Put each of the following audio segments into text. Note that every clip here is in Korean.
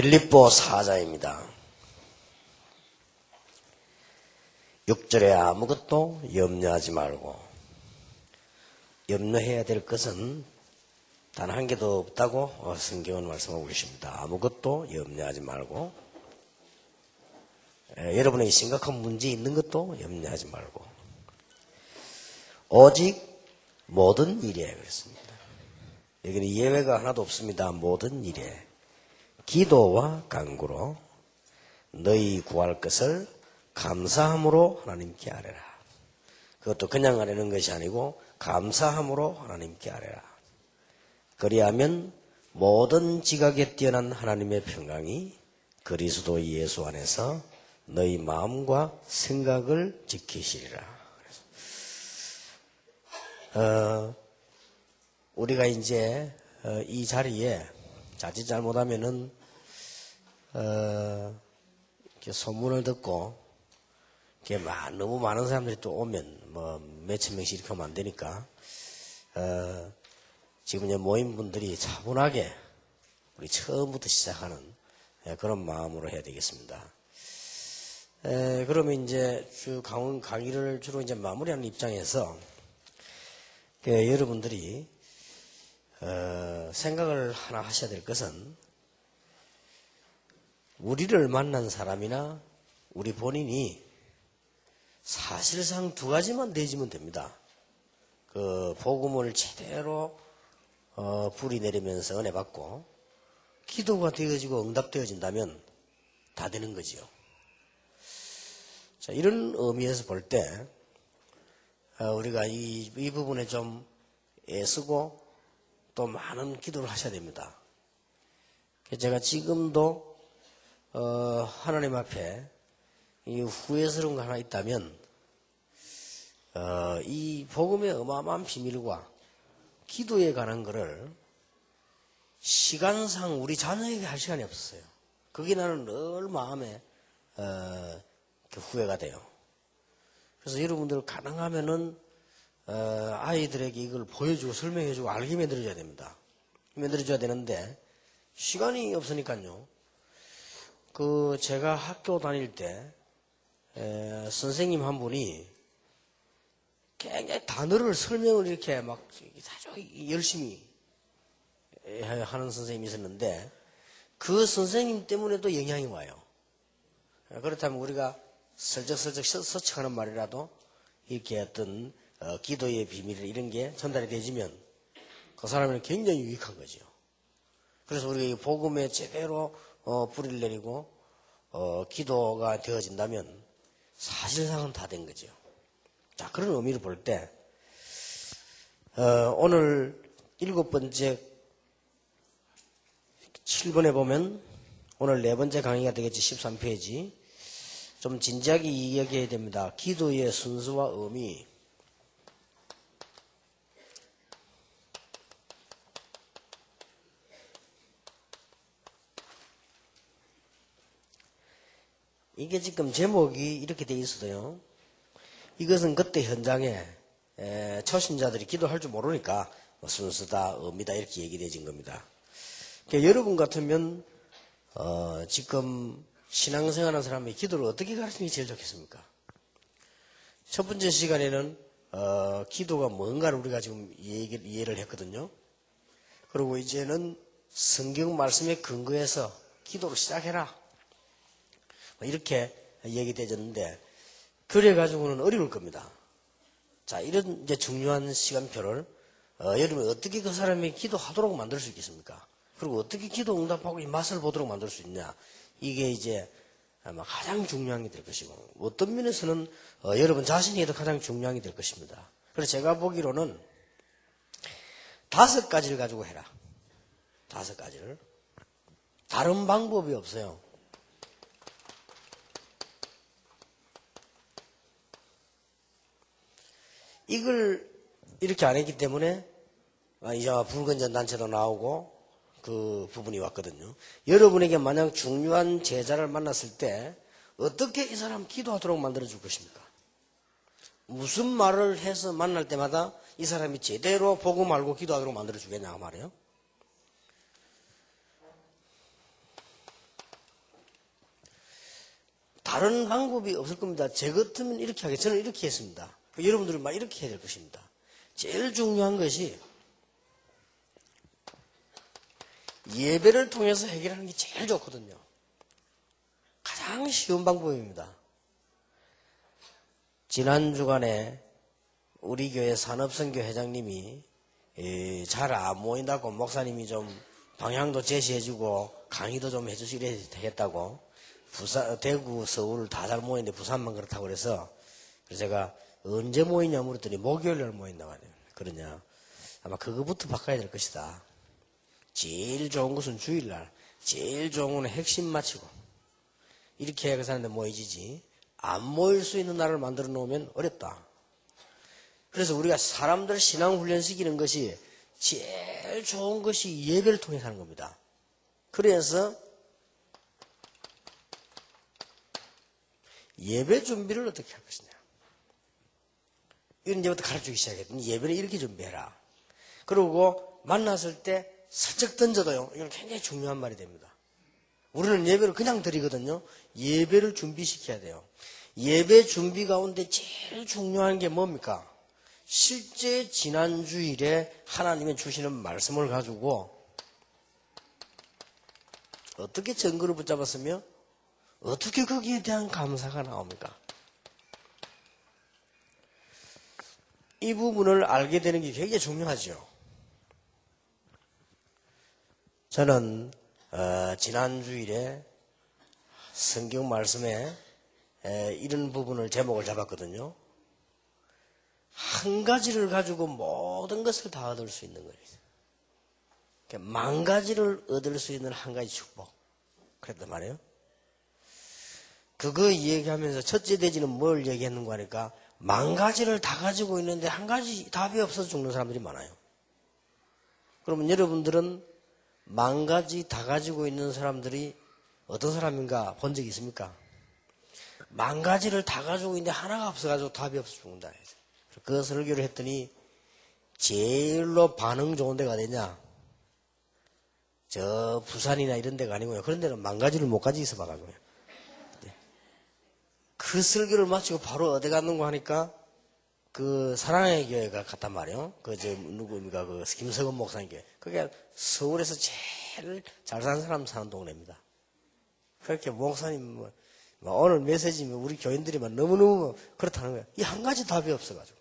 빌립보 4장입니다. 6절에 아무것도 염려하지 말고, 염려해야 될 것은 단 한 개도 없다고 성경은 말씀하고 계십니다. 아무것도 염려하지 말고, 여러분에게 심각한 문제 있는 것도 염려하지 말고, 오직 모든 일에 그랬습니다. 여기는 예외가 하나도 없습니다. 모든 일에 기도와 간구로 너희 구할 것을 감사함으로 하나님께 아뢰라. 그것도 그냥 아뢰는 것이 아니고 감사함으로 하나님께 아뢰라. 그리하면 모든 지각에 뛰어난 하나님의 평강이 그리스도 예수 안에서 너희 마음과 생각을 지키시리라. 우리가 이제 이 자리에 자칫 잘못하면은 이렇게 소문을 듣고 이렇게 너무 많은 사람들이 또 오면 뭐 몇천 명씩 이렇게 오면 안 되니까 지금 이제 모인 분들이 차분하게 우리 처음부터 시작하는 그런 마음으로 해야 되겠습니다. 그러면 이제 강의를 주로 이제 마무리하는 입장에서 여러분들이 생각을 하나 하셔야 될 것은 우리를 만난 사람이나 우리 본인이 사실상 두 가지만 되지면 됩니다. 그 복음을 제대로 불이 내리면서 은혜 받고 기도가 되어지고 응답되어진다면 다 되는 거지요. 자, 이런 의미에서 볼 때 우리가 이 부분에 좀 애쓰고 또 많은 기도를 하셔야 됩니다. 제가 지금도 하나님 앞에 이 후회스러운 거 하나 있다면 이 복음의 어마어마한 비밀과 기도에 관한 거를 시간상 우리 자녀에게 할 시간이 없었어요. 그게 나는 늘 마음에 후회가 돼요. 그래서 여러분들 가능하면은 아이들에게 이걸 보여주고 설명해주고 알게 만들어줘야 됩니다. 만들어줘야 되는데 시간이 없으니까요. 제가 학교 다닐 때 선생님 한 분이 굉장히 단어를 설명을 이렇게 막 아주 열심히 하는 선생님이 있었는데 그 선생님 때문에도 영향이 와요. 그렇다면 우리가 슬쩍슬쩍 서측하는 말이라도 이렇게 어떤 기도의 비밀 이런 게 전달이 되지면 그 사람에는 굉장히 유익한 거죠. 그래서 우리가 이 복음에 제대로 뿌리를 내리고 기도가 되어진다면 사실상은 다 된 거죠. 자, 그런 의미를 볼 때 오늘 7번째 7번에 보면 오늘 4번째 강의가 되겠지. 13페이지 좀 진지하게 이야기해야 됩니다. 기도의 순수와 의미. 이게 지금 제목이 이렇게 돼 있어요. 이것은 그때 현장에 초신자들이 기도할 줄 모르니까 순수다, 의미다 이렇게 얘기되어진 겁니다. 그러니까 여러분 같으면 지금 신앙생활하는 사람이 기도를 어떻게 가르치는 게 제일 좋겠습니까? 첫 번째 시간에는 기도가 뭔가를 우리가 지금 이해를 했거든요. 그리고 이제는 성경 말씀에 근거해서 기도를 시작해라 이렇게 얘기되었는데 그래가지고는 어려울 겁니다. 자, 이런 이제 중요한 시간표를 여러분 어떻게 그 사람이 기도하도록 만들 수 있겠습니까? 그리고 어떻게 기도 응답하고 이 맛을 보도록 만들 수 있냐? 이게 이제 아마 가장 중요한 게 될 것이고 어떤 면에서는 여러분 자신에게도 가장 중요한 게 될 것입니다. 그래서 제가 보기로는 5가지를 가지고 해라. 5가지를. 다른 방법이 없어요. 이걸 이렇게 안 했기 때문에 이제 불건전 단체도 나오고 그 부분이 왔거든요. 여러분에게 만약 중요한 제자를 만났을 때 어떻게 이 사람 기도하도록 만들어줄 것입니까? 무슨 말을 해서 만날 때마다 이 사람이 제대로 복음 알고 기도하도록 만들어주겠냐 그 말이에요. 다른 방법이 없을 겁니다. 제 같으면 이렇게 하겠, 저는 이렇게 했습니다. 여러분들은 막 이렇게 해야 될 것입니다. 제일 중요한 것이 예배를 통해서 해결하는 게 제일 좋거든요. 가장 쉬운 방법입니다. 지난 주간에 우리 교회 산업선교 회장님이 잘 안 모인다고 목사님이 좀 방향도 제시해주고 강의도 좀 해주시려 되겠다고 대구, 서울 다 잘 모이는데 부산만 그렇다고 그래서 제가 언제 모이냐 물었더니 목요일날 모인다고 하네요. 그러냐. 아마 그거부터 바꿔야 될 것이다. 제일 좋은 것은 주일날, 제일 좋은 건 핵심 마치고 이렇게 해야 그 사람들 모이지지 안 모일 수 있는 날을 만들어 놓으면 어렵다. 그래서 우리가 사람들 신앙 훈련시키는 것이 제일 좋은 것이 예배를 통해서 하는 겁니다. 그래서 예배 준비를 어떻게 할 것이냐. 이런 이제부터 가르치기 시작했더니 예배를 이렇게 준비해라. 그리고 만났을 때 살짝 던져도요. 이건 굉장히 중요한 말이 됩니다. 우리는 예배를 그냥 드리거든요. 예배를 준비시켜야 돼요. 예배 준비 가운데 제일 중요한 게 뭡니까? 실제 지난 주일에 하나님이 주시는 말씀을 가지고 어떻게 증거를 붙잡았으며 어떻게 거기에 대한 감사가 나옵니까? 이 부분을 알게 되는 게 굉장히 중요하죠. 저는 지난 주일에 성경 말씀에 이런 부분을 제목을 잡았거든요. 한 가지를 가지고 모든 것을 다 얻을 수 있는 거예요. 만 가지를 얻을 수 있는 한 가지 축복. 그랬단 말이에요. 그거 얘기하면서 첫째 대지는 뭘 얘기했는가 하니까 만 가지를 다 가지고 있는데 한 가지 답이 없어서 죽는 사람들이 많아요. 그러면 여러분들은 만 가지 다 가지고 있는 사람들이 어떤 사람인가 본 적이 있습니까? 만 가지를 다 가지고 있는데 하나가 없어가지고 답이 없어 죽는다. 그 설교를 했더니 제일로 반응 좋은 데가 어디냐? 저 부산이나 이런 데가 아니고요. 그런 데는 만 가지를 못 가지고 있어 봐가지고요. 그 설교를 마치고 바로 어디 갔는가 하니까 그 사랑의 교회가 갔단 말이에요. 누구입니까? 김석원 목사님 교회. 그게 서울에서 제일 잘 사는 사람 사는 동네입니다. 그렇게 목사님 오늘 메시지면 우리 교인들이만 너무너무 그렇다는 거예요. 이 한 가지 답이 없어가지고.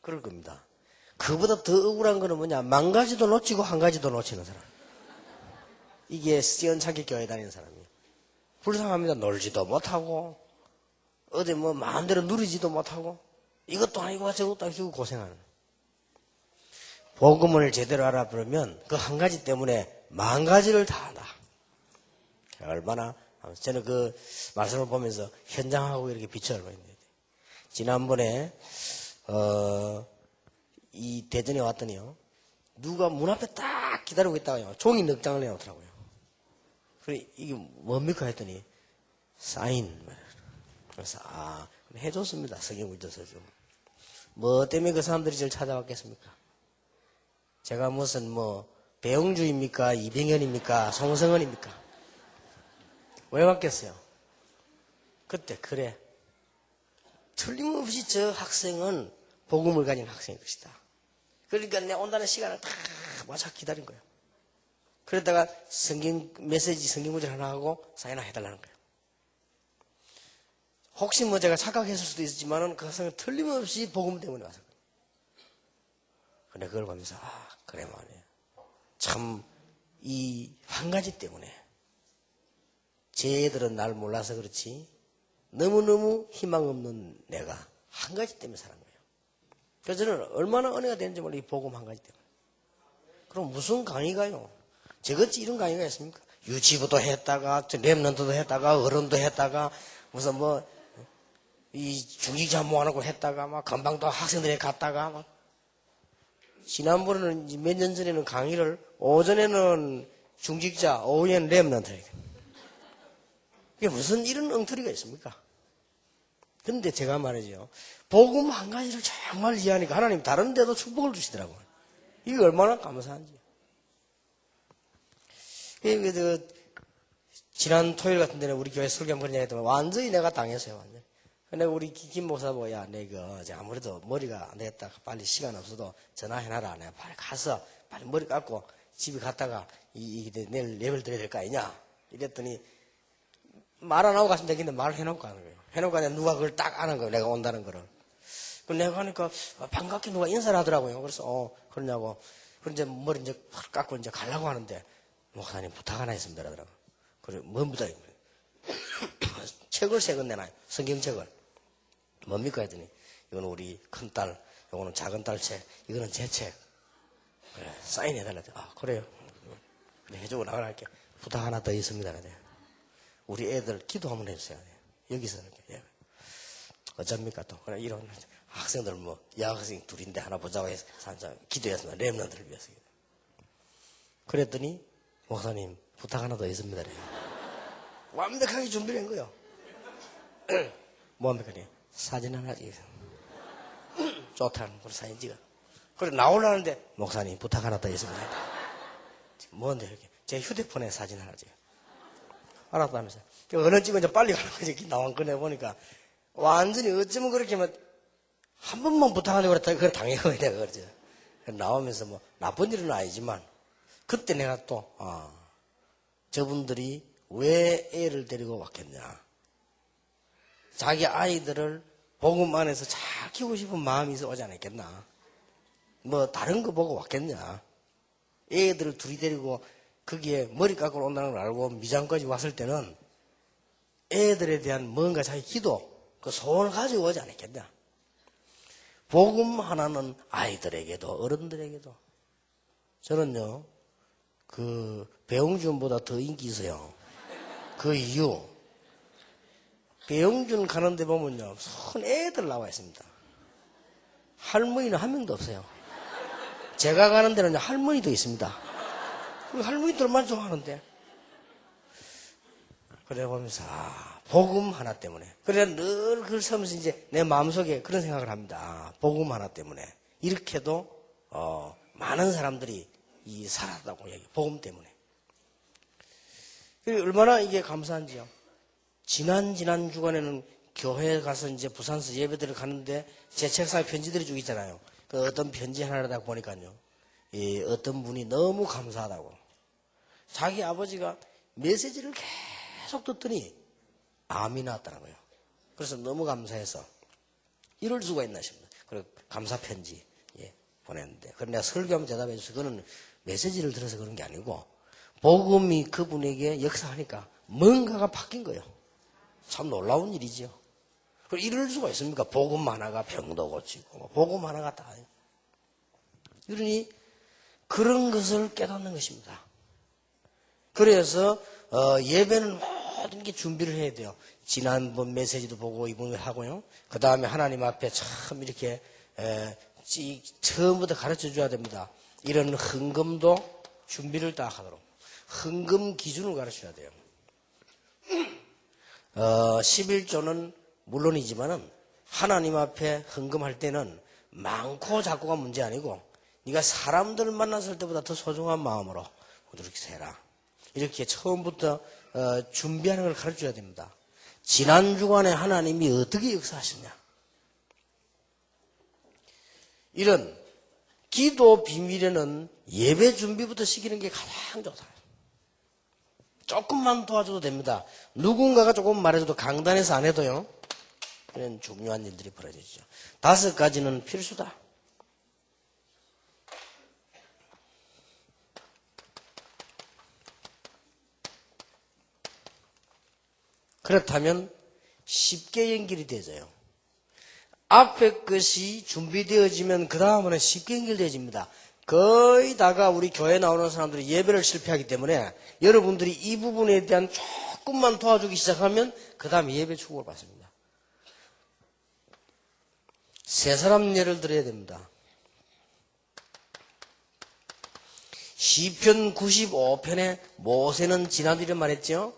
그럴 겁니다. 그보다 더 억울한 거는 뭐냐? 만 가지도 놓치고 한 가지도 놓치는 사람. 이게 시원찮게 교회 다니는 사람이에요. 불쌍합니다. 놀지도 못하고 어디 마음대로 누리지도 못하고 이것도 아니고 저것도 아니고 고생하는. 복음을 제대로 알아보면 그 한 가지 때문에 만 가지를 다 한다. 얼마나 저는 그 말씀을 보면서 현장하고 이렇게 비춰 알고 있는데 지난번에 이 대전에 왔더니요. 누가 문 앞에 딱 기다리고 있다가요. 종이 넉 장을 내놓더라고요. 그래 이게 뭡니까 했더니 사인. 그래서 해줬습니다. 성경 읽어서 좀. 뭐 때문에 그 사람들이 저를 찾아왔겠습니까? 제가 무슨 배용주입니까? 이병현입니까? 송성헌입니까? 왜 왔겠어요? 그때 그래. 틀림없이 저 학생은 복음을 가진 학생일 것이다. 그러니까 내가 온다는 시간을 다 맞춰 기다린 거예요. 그러다가 성경 문제 하나 하고 사인을 해달라는 거예요. 혹시 제가 착각했을 수도 있었지만은 그 학생은 틀림없이 복음 때문에 왔을 거예요. 근데 그걸 보면서 그래 말이에요. 참 이 한 가지 때문에 쟤들은 날 몰라서 그렇지 너무너무 희망 없는 내가 한 가지 때문에 사는 거예요. 그래서 저는 얼마나 은혜가 되는지 몰라 이 복음 한 가지 때문에. 그럼 무슨 강의가요? 저같이 이런 강의가 있습니까? 유치부도 했다가 랩런트도 했다가 어른도 했다가 무슨 이 중직자 모아놓고 했다가 금방도 학생들이 갔다가 지난번에는 몇 년 전에는 강의를 오전에는 중직자 오후에는 랩런트. 이게 무슨 이런 엉터리가 있습니까? 근데 제가 말이죠. 복음 한 가지를 정말 이해하니까 하나님 다른 데도 축복을 주시더라고요. 이게 얼마나 감사한지. 지난 토요일 같은 데는 우리 교회 설교 한번 그런 얘기 했더니 완전히 내가 당했어요, 완전히. 근데 우리 김 목사 뭐야, 내가 아무래도 머리가 안 되겠다. 빨리 시간 없어도 전화해놔라. 내가 빨리 가서 빨리 머리 깎고 집에 갔다가 내일 예배를 드려야 될 거 아니냐. 이랬더니 말 안 하고 갔으면 되겠는데 말을 해놓고 가는 거예요. 해놓고 하니까 누가 그걸 딱 아는 거예요. 내가 온다는 거를. 그 내가 하니까 반갑게 누가 인사를 하더라고요. 그래서 그러냐고. 그럼 이제 머리 이제 확 깎고 이제 가려고 하는데 목사님 부탁 하나 있습니다. 그러더라고. 그래, 뭔 부탁입니까? 책을 세 권 내놔요. 성경책을. 뭡니까? 했더니 이거는 우리 큰딸, 이거는 작은딸 책, 이거는 제 책. 그래, 사인해달라. 그래요. 그래, 해주고 나가랄게. 부탁 하나 더 있습니다. 그래. 우리 애들 기도 한번 해주세요. 여기서 이렇게. 예. 어쩝니까 또. 그래, 이런 학생들 뭐 여학생 둘인데 하나 보자고 해서 기도했습니다. 렘넌트를 위해서. 그랬더니 목사님 부탁 하나 더 있습니다. 그래. 완벽하게 준비를 한 거예요. 뭡니까? 사진 하나 찍어. 좋다는 그런 사진 찍어. 그래 나오려는데 목사님 부탁 하나 더 있습니다. 뭔데 이렇게 제 휴대폰에 사진 하나 찍어. 알았다면서. 어느 찍은 이제 빨리 가는 거지. 나온 꺼내 보니까 완전히 어쩌면 그렇게 한 번만 부탁하려고 그걸 당해거든요. 내가 그러죠. 나오면서 뭐 나쁜 일은 아니지만 그때 내가 또 저분들이 왜 애를 데리고 왔겠냐. 자기 아이들을 복음 안에서 잘 키우고 싶은 마음이 있어 오지 않았겠나. 뭐 다른 거 보고 왔겠냐. 애들을 둘이 데리고 거기에 머리 깎으러 온다는 걸 알고 미장까지 왔을 때는 애들에 대한 뭔가 자기 기도 그 소원을 가지고 오지 않았겠냐. 복음 하나는 아이들에게도 어른들에게도. 저는요 그 배용준보다 더 인기 있어요. 그 이유 배용준 가는 데 보면요 손 애들 나와 있습니다. 할머니는 한 명도 없어요. 제가 가는 데는 할머니도 있습니다. 그 할머니들만 좋아하는데. 그래 보면서 복음 하나 때문에. 그래 늘 그걸 쓰면서 이제 내 마음속에 그런 생각을 합니다. 복음 하나 때문에 이렇게도 많은 사람들이 살았다고 얘기. 복음 때문에. 얼마나 이게 감사한지요. 지난 주간에는 교회에 가서 이제 부산서 예배들을 가는데 제 책상에 편지들이 쭉 있잖아요. 그 어떤 편지 하나를 딱 보니까요. 어떤 분이 너무 감사하다고. 자기 아버지가 메시지를 계속 듣더니 암이 나왔다는 거예요. 그래서 너무 감사해서 이럴 수가 있나 싶습니다. 그리고 감사 편지 보냈는데. 그런데 내가 설교하면 대답해 주세요. 그거는 메시지를 들어서 그런 게 아니고 복음이 그분에게 역사하니까 뭔가가 바뀐 거예요. 참 놀라운 일이죠. 그리고 이럴 수가 있습니까? 복음 하나가 병도 고치고 복음 하나가 다. 그러니 그런 것을 깨닫는 것입니다. 그래서 예배는 모든 게 준비를 해야 돼요. 지난번 메시지도 보고 이번에 하고요. 그 다음에 하나님 앞에 참 이렇게 처음부터 가르쳐 줘야 됩니다. 이런 헌금도 준비를 딱 하도록. 헌금 기준을 가르쳐야 돼요. 11조는 물론이지만은 하나님 앞에 헌금할 때는 많고 작고가 문제 아니고 네가 사람들 만났을 때보다 더 소중한 마음으로 이렇게 해라. 이렇게 처음부터 준비하는 걸 가르쳐야 됩니다. 지난 주간에 하나님이 어떻게 역사하셨냐. 이런 기도 비밀에는 예배 준비부터 시키는 게 가장 좋다. 조금만 도와줘도 됩니다. 누군가가 조금 말해줘도 강단에서 안 해도요. 이런 중요한 일들이 벌어지죠. 5가지는 필수다. 그렇다면 쉽게 연결이 되져요. 앞에 것이 준비되어지면 그 다음은 쉽게 연결되어집니다. 거의 다가 우리 교회 나오는 사람들이 예배를 실패하기 때문에 여러분들이 이 부분에 대한 조금만 도와주기 시작하면 그 다음에 예배 축복을 받습니다. 세 사람 예를 들어야 됩니다. 시편 95편에 모세는 지난주에 말했죠.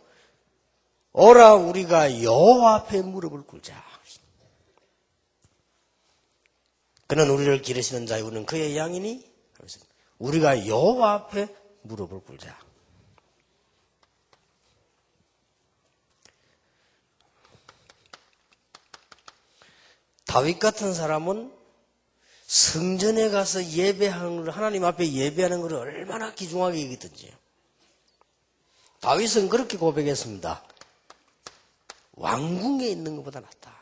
오라 우리가 여호와 앞에 무릎을 꿇자. 그는 우리를 기르시는 자요 우리는 그의 양이니 우리가 여호와 앞에 무릎을 꿇자. 다윗 같은 사람은 성전에 가서 예배하는 걸, 하나님 앞에 예배하는 걸 얼마나 귀중하게 여기든지. 다윗은 그렇게 고백했습니다. 왕궁에 있는 것보다 낫다.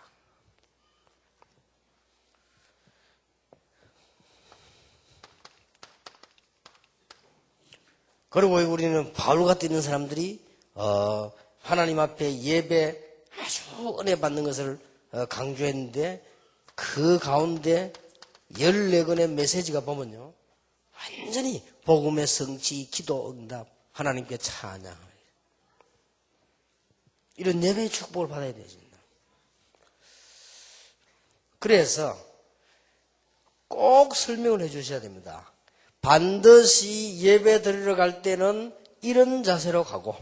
그리고 우리는 바울 같은 있는 사람들이 하나님 앞에 예배 아주 은혜 받는 것을 강조했는데 그 가운데 14권의 메시지가 보면요. 완전히 복음의 성취, 기도 응답, 하나님께 찬양. 이런 예배의 축복을 받아야 되십니다. 그래서 꼭 설명을 해 주셔야 됩니다. 반드시 예배 드리러 갈 때는 이런 자세로 가고,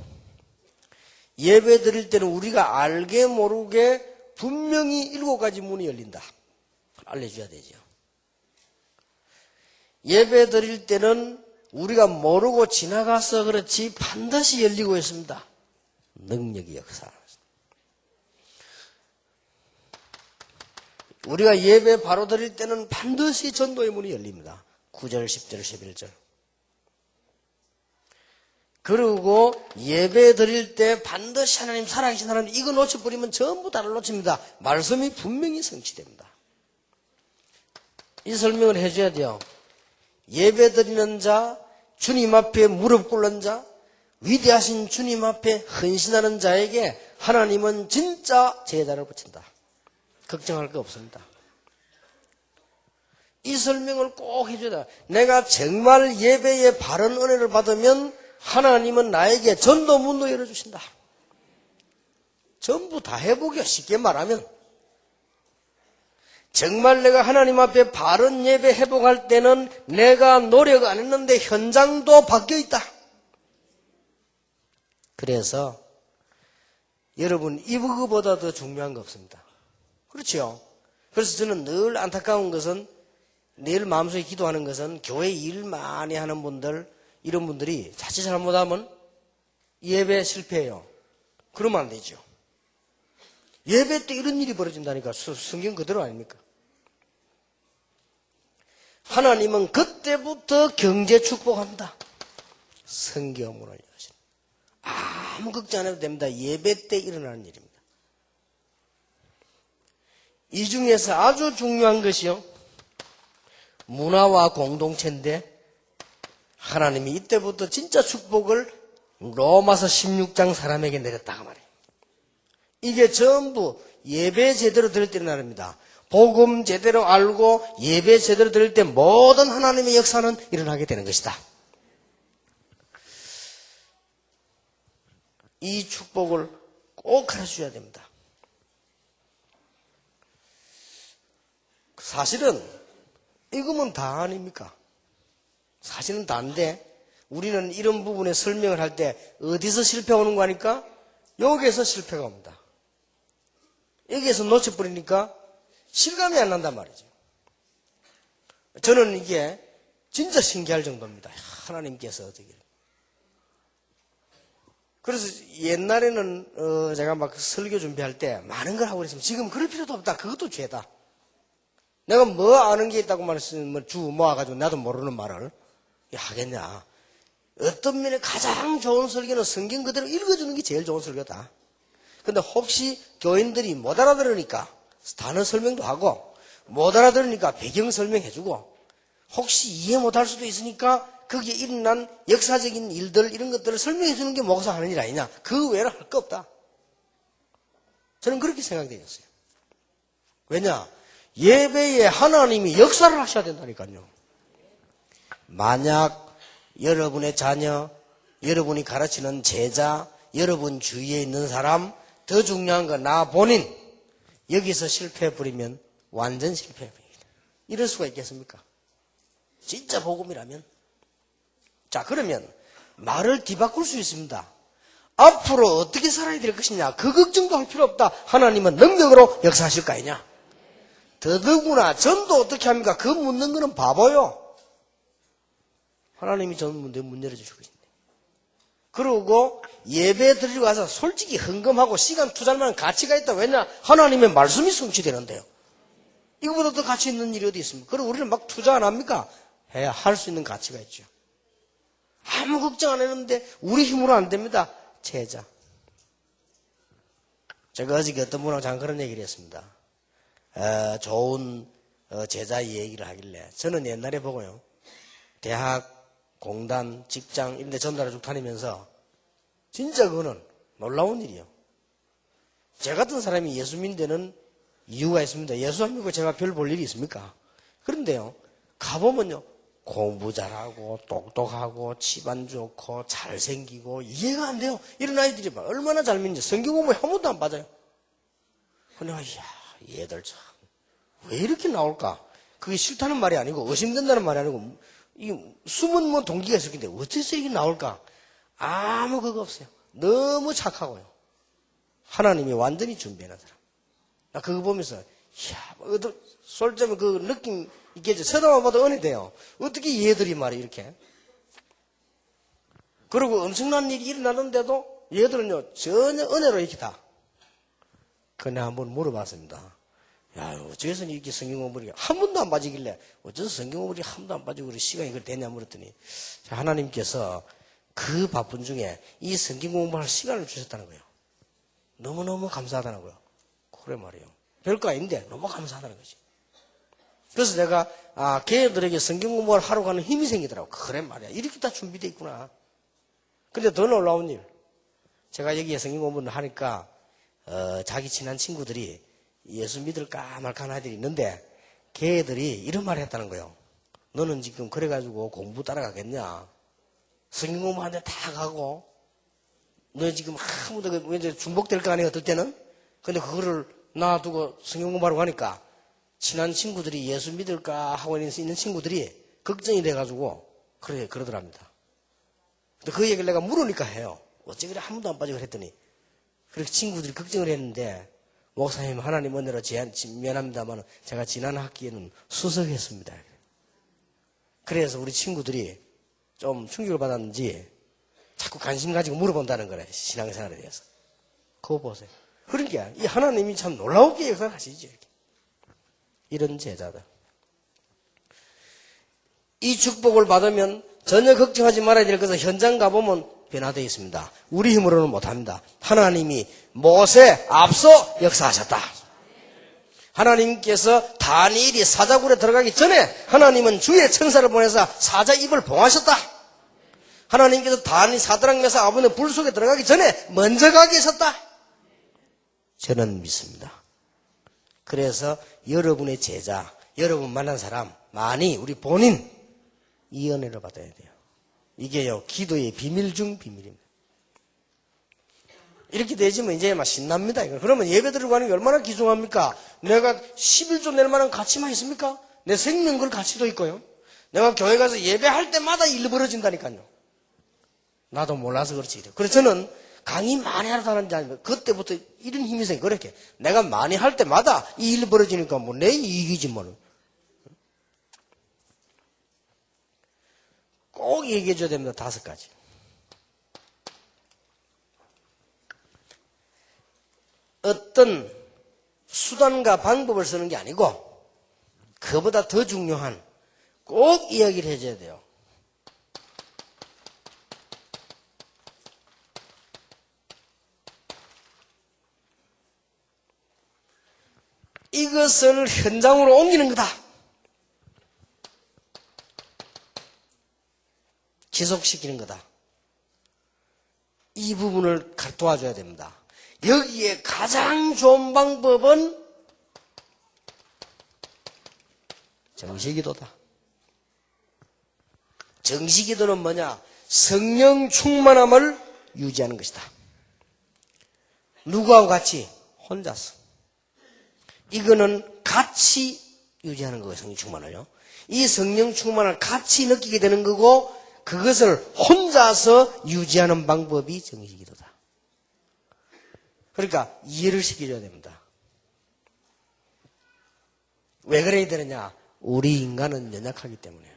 예배 드릴 때는 우리가 알게 모르게 분명히 7가지 문이 열린다. 알려줘야 되죠. 예배 드릴 때는 우리가 모르고 지나가서 그렇지 반드시 열리고 있습니다. 능력의 역사. 우리가 예배 바로 드릴 때는 반드시 전도의 문이 열립니다. 9절, 10절, 11절. 그리고 예배 드릴 때 반드시 하나님 살아계신 하나님 이거 놓쳐버리면 전부 다를 놓칩니다. 말씀이 분명히 성취됩니다. 이 설명을 해줘야 돼요. 예배 드리는 자, 주님 앞에 무릎 꿇는 자, 위대하신 주님 앞에 헌신하는 자에게 하나님은 진짜 제자를 붙인다. 걱정할 거 없습니다. 이 설명을 꼭 해줘야 돼. 내가 정말 예배의 바른 은혜를 받으면 하나님은 나에게 전도 문도 열어주신다. 전부 다 해보기가 쉽게 말하면 정말 내가 하나님 앞에 바른 예배 회복할 때는 내가 노력 안 했는데 현장도 바뀌어 있다. 그래서 여러분 이거보다 더 중요한 거 없습니다. 그렇죠? 그래서 저는 늘 안타까운 것은 늘 마음속에 기도하는 것은 교회 일 많이 하는 분들 이런 분들이 자칫 잘못하면 예배 실패해요. 그러면 안 되죠. 예배 때 이런 일이 벌어진다니까 성경 그대로 아닙니까? 하나님은 그때부터 경제 축복합니다. 성경으로 여시는 아무 걱정 안 해도 됩니다. 예배 때 일어나는 일입니다. 이 중에서 아주 중요한 것이요. 문화와 공동체인데 하나님이 이때부터 진짜 축복을 로마서 16장 사람에게 내렸다고 말해요. 이게 전부 예배 제대로 드릴 때 일어납니다. 복음 제대로 알고 예배 제대로 드릴 때 모든 하나님의 역사는 일어나게 되는 것이다. 이 축복을 꼭 가르쳐줘야 됩니다. 사실은 이거면 다 아닙니까? 사실은 다인데 우리는 이런 부분에 설명을 할 때 어디서 실패가 오는 거 아니까? 여기에서 실패가 옵니다. 여기에서 놓쳐버리니까 실감이 안 난단 말이죠. 저는 이게 진짜 신기할 정도입니다. 하나님께서 어떻게. 그래서 옛날에는 제가 막 설교 준비할 때 많은 걸 하고 그랬으면 지금 그럴 필요도 없다. 그것도 죄다. 내가 뭐 아는 게 있다고 말했으면 주 모아가지고 나도 모르는 말을 하겠냐. 어떤 면에 가장 좋은 설교는 성경 그대로 읽어주는 게 제일 좋은 설교다. 근데 혹시 교인들이 못 알아들으니까 단어 설명도 하고 못 알아들으니까 배경 설명해주고 혹시 이해 못할 수도 있으니까 거기에 일어난 역사적인 일들 이런 것들을 설명해주는 게 목사 하는 일 아니냐. 그 외에는 할 거 없다. 저는 그렇게 생각되었어요. 왜냐? 예배에 하나님이 역사를 하셔야 된다니까요. 만약 여러분의 자녀, 여러분이 가르치는 제자, 여러분 주위에 있는 사람, 더 중요한 건 나 본인, 여기서 실패해버리면 완전 실패해버립니다. 이럴 수가 있겠습니까? 진짜 복음이라면. 자, 그러면 말을 뒤바꿀 수 있습니다. 앞으로 어떻게 살아야 될 것이냐, 그 걱정도 할 필요 없다. 하나님은 능력으로 역사하실 거 아니냐. 더더구나 전도 어떻게 합니까? 그 묻는 거는 바보요. 하나님이 전 문 열어주실 것인데. 그러고 예배 드리고 와서 솔직히 헌금하고 시간 투자할 만한 가치가 있다. 왜냐? 하나님의 말씀이 성취되는데요. 이거보다 더 가치 있는 일이 어디 있습니까? 그리고 우리는 막 투자 안 합니까? 해야 할 수 있는 가치가 있죠. 아무 걱정 안 했는데 우리 힘으로 안 됩니다. 제자. 제가 어저께 어떤 분하고 잠깐 그런 얘기를 했습니다. 좋은 제자 얘기를 하길래 저는 옛날에 보고요. 대학, 공단, 직장 이런 데 전달을 쭉 다니면서 진짜 그거는 놀라운 일이에요. 제 같은 사람이 예수 믿는 데는 이유가 있습니다. 예수 안 믿고 제가 별 볼 일이 있습니까? 그런데요. 가보면요. 공부 잘하고 똑똑하고 집안 좋고 잘생기고 이해가 안 돼요. 이런 아이들이 막 얼마나 잘 믿는지 성경 공부에 한 번도 안 빠져요. 근데 이야 얘들 참 왜 이렇게 나올까? 그게 싫다는 말이 아니고 의심된다는 말이 아니고 이 숨은 뭐 동기가 있을 텐데 어째서 이게 나올까? 아무 그거 없어요. 너무 착하고요. 하나님이 완전히 준비해놓은 사람. 나 그거 보면서 이야 솔직히 그 느낌 있겠죠. 쳐다만 봐도 은혜 돼요. 어떻게 얘들이 말이 이렇게. 그리고 엄청난 일이 일어나는데도 얘들은요 전혀 은혜로 이렇게 다. 그네 한번 물어봤습니다. 야, 어째서 이렇게 성경 공부를 한 번도 안 빠지길래 어째서 성경 공부를 한 번도 안 빠지고 시간이 그렇게 되냐 물었더니 하나님께서 그 바쁜 중에 이 성경 공부할 시간을 주셨다는 거예요. 너무너무 감사하다는 거예요. 그래 말이에요. 별거 아닌데 너무 감사하다는 거지. 그래서 내가 걔들에게 성경 공부를 하러 가는 힘이 생기더라고. 그래 말이야. 이렇게 다 준비되어 있구나. 근데 더 놀라운 일. 제가 여기에 성경 공부를 하니까 자기 친한 친구들이 예수 믿을까 말까 하는 아이들이 있는데 걔들이 이런 말을 했다는 거예요. 너는 지금 그래가지고 공부 따라가겠냐? 성경 공부하는데 다 가고 너 지금 아무도 왠지 중복될 거 아니에요 어떨 때는? 근데 그거를 놔두고 성경 공부하러 가니까 친한 친구들이 예수 믿을까 하고 있는 친구들이 걱정이 돼가지고 그러더랍니다. 근데 그 얘기를 내가 물으니까 해요. 어째 그래 한 번도 안 빠지고 그랬더니 그렇게 친구들이 걱정을 했는데 목사님 하나님 은혜로 미안합니다만 제가 지난 학기에는 수석했습니다. 그래서 우리 친구들이 좀 충격을 받았는지 자꾸 관심 가지고 물어본다는 거래. 신앙생활에 대해서. 그거 보세요. 그러니까 이 하나님이 참 놀라우게 역사를 하시죠. 이런 제자들. 이 축복을 받으면 전혀 걱정하지 말아야 될 것은 현장 가보면 변화되어 있습니다. 우리 힘으로는 못합니다. 하나님이 모세 앞서 역사하셨다. 하나님께서 다니엘이 사자굴에 들어가기 전에 하나님은 주의 천사를 보내서 사자 입을 봉하셨다. 하나님께서 다니엘 사드락 메삭 아벤노고 불 속에 들어가기 전에 먼저 가 계셨다. 저는 믿습니다. 그래서 여러분의 제자, 여러분 만난 사람 많이 우리 본인 이 은혜를 받아야 돼요. 이게요 기도의 비밀 중 비밀입니다. 이렇게 되지면 이제 막 신납니다. 그러면 예배 드리고 가는 게 얼마나 귀중합니까? 내가 11조 낼 만한 가치만 있습니까? 내 생명 걸 가치도 있고요. 내가 교회 가서 예배할 때마다 일 벌어진다니까요. 나도 몰라서 그렇지. 그래서 저는 강의 많이 하러 다니는지 아니면 그때부터 이런 힘이 생겨. 그렇게 내가 많이 할 때마다 이 일 벌어지니까 뭐 내 이익이지 뭐. 꼭 얘기해 줘야 됩니다. 5가지. 어떤 수단과 방법을 쓰는 게 아니고 그보다 더 중요한 꼭 이야기를 해줘야 돼요. 이것을 현장으로 옮기는 거다. 지속시키는 거다. 이 부분을 도와줘야 됩니다. 여기에 가장 좋은 방법은 정시기도다. 정시기도는 뭐냐? 성령 충만함을 유지하는 것이다. 누구하고 같이? 혼자서. 이거는 같이 유지하는 거예요. 성령 충만을요. 이 성령 충만을 같이 느끼게 되는 거고 그것을 혼자서 유지하는 방법이 정시기도다. 그러니까 이해를 시켜줘야 됩니다. 왜 그래야 되느냐? 우리 인간은 연약하기 때문에.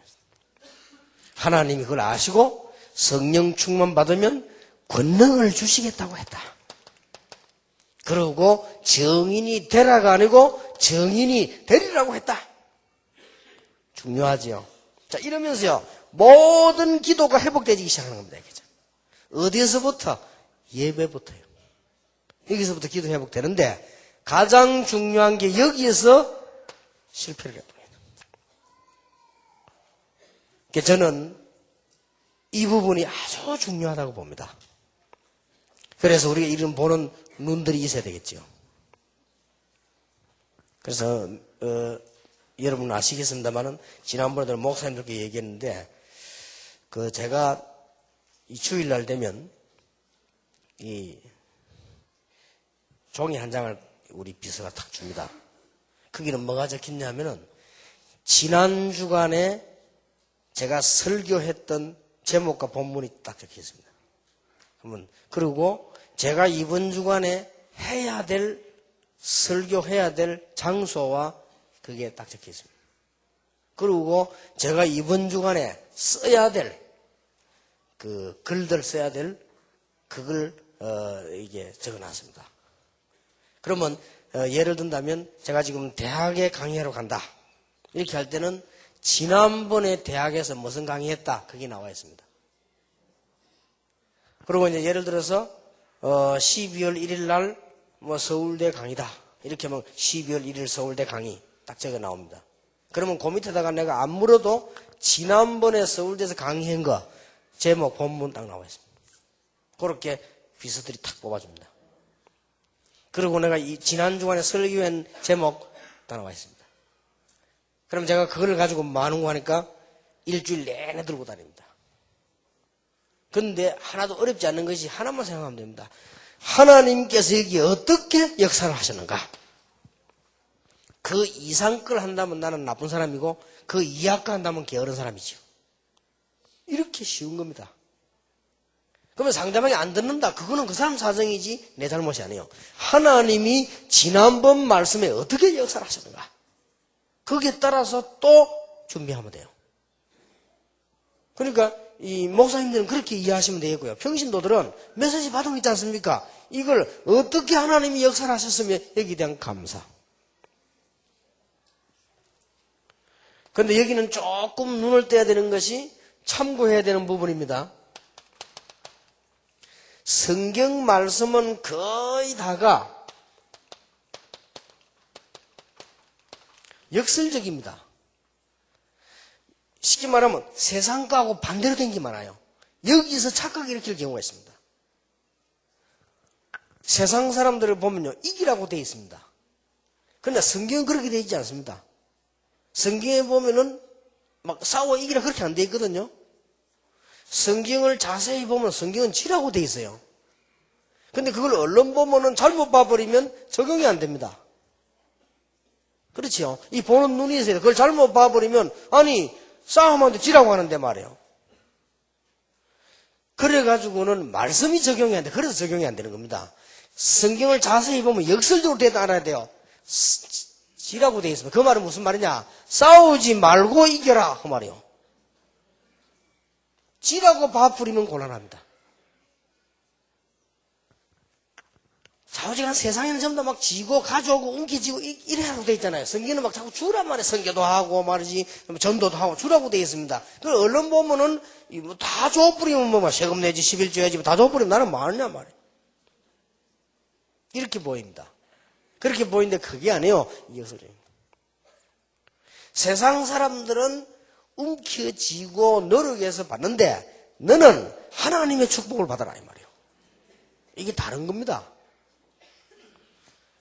하나님이 그걸 아시고 성령 충만 받으면 권능을 주시겠다고 했다. 그리고 정인이 되라가 아니고 정인이 되리라고 했다. 중요하지요. 자, 이러면서요, 모든 기도가 회복되기 시작하는 겁니다. 어디에서부터? 예배부터요. 여기서부터 기도 회복되는데, 가장 중요한 게 여기에서 실패를 해버려요. 그러니까 저는 이 부분이 아주 중요하다고 봅니다. 그래서 우리가 이런 보는 눈들이 있어야 되겠죠. 그래서 여러분 아시겠습니다만은 지난번에도 목사님들께 얘기했는데 제가 이 주일날 되면 이 종이 한 장을 우리 비서가 탁 줍니다. 거기는 뭐가 적혔냐면은 지난 주간에 제가 설교했던 제목과 본문이 딱 적혀 있습니다. 그리고 제가 이번 주간에 해야 될 설교해야 될 장소와 그게 딱 적혀 있습니다. 그리고 제가 이번 주간에 써야 될 그 글들 써야 될 그걸 이게 적어놨습니다. 그러면 예를 든다면 제가 지금 대학에 강의하러 간다. 이렇게 할 때는 지난번에 대학에서 무슨 강의했다. 그게 나와 있습니다. 그리고 이제 예를 들어서 12월 1일 날 뭐 서울대 강의다. 이렇게 하면 12월 1일 서울대 강의 딱 적어 나옵니다. 그러면 그 밑에다가 내가 안 물어도 지난번에 서울대에서 강의한 거 제목 본문 딱 나와 있습니다. 그렇게 비서들이 탁 뽑아줍니다. 그리고 내가 지난 주간에 설교한 제목 딱 나와 있습니다. 그럼 제가 그걸 가지고 많은 하니까 일주일 내내 들고 다닙니다. 그런데 하나도 어렵지 않는 것이 하나만 생각하면 됩니다. 하나님께서 여기 어떻게 역사를 하셨는가? 그 이상 걸 한다면 나는 나쁜 사람이고 그 이하 걸 한다면 게으른 사람이죠. 이렇게 쉬운 겁니다. 그러면 상대방이 안 듣는다. 그거는 그 사람 사정이지 내 잘못이 아니에요. 하나님이 지난번 말씀에 어떻게 역사를 하셨는가? 거기에 따라서 또 준비하면 돼요. 그러니까 이 목사님들은 그렇게 이해하시면 되겠고요. 평신도들은 메시지 받은 거 있지 않습니까? 이걸 어떻게 하나님이 역사를 하셨으면 여기에 대한 감사. 그런데 여기는 조금 눈을 떼야 되는 것이 참고해야 되는 부분입니다. 성경 말씀은 거의 다가 역설적입니다. 쉽게 말하면 세상 거하고 반대로 된 게 많아요. 여기서 착각을 일으킬 경우가 있습니다. 세상 사람들을 보면요, 이기라고 되어 있습니다. 그런데 성경은 그렇게 되어 있지 않습니다. 성경에 보면은 막 싸워 이기라 그렇게 안 되어 있거든요. 성경을 자세히 보면 성경은 지라고 되어 있어요. 근데 그걸 얼른 보면은 잘못 봐버리면 적용이 안 됩니다. 그렇죠. 이 보는 눈이 있어요. 그걸 잘못 봐버리면 아니 싸움하는데 지라고 하는데 말이에요. 그래가지고는 말씀이 적용이 안 돼. 그래서 적용이 안 되는 겁니다. 성경을 자세히 보면 역설적으로 되다 알아야 돼요. 지라고 되어 있습니다. 그 말은 무슨 말이냐? 싸우지 말고 이겨라 그 말이에요. 지라고 봐버리면 곤란합니다. 좌우지간 세상에는 전부 다 막 지고 가져오고 옮기지고 이래라고 되어 있잖아요. 성경은 막 자꾸 주란 말이에요. 선교도 하고 말이지 전도도 하고 주라고 되어 있습니다. 그걸 얼른 보면은 다 줘버리면 뭐 세금 내지 11조 해야지 다 줘버리면 나는 뭐 하느냐 말이에요. 이렇게 보입니다. 그렇게 보이는데 그게 아니에요. 이것을 세상 사람들은 움켜쥐고 노력해서 받는데 너는 하나님의 축복을 받아라 이 말이에요. 이게 다른 겁니다.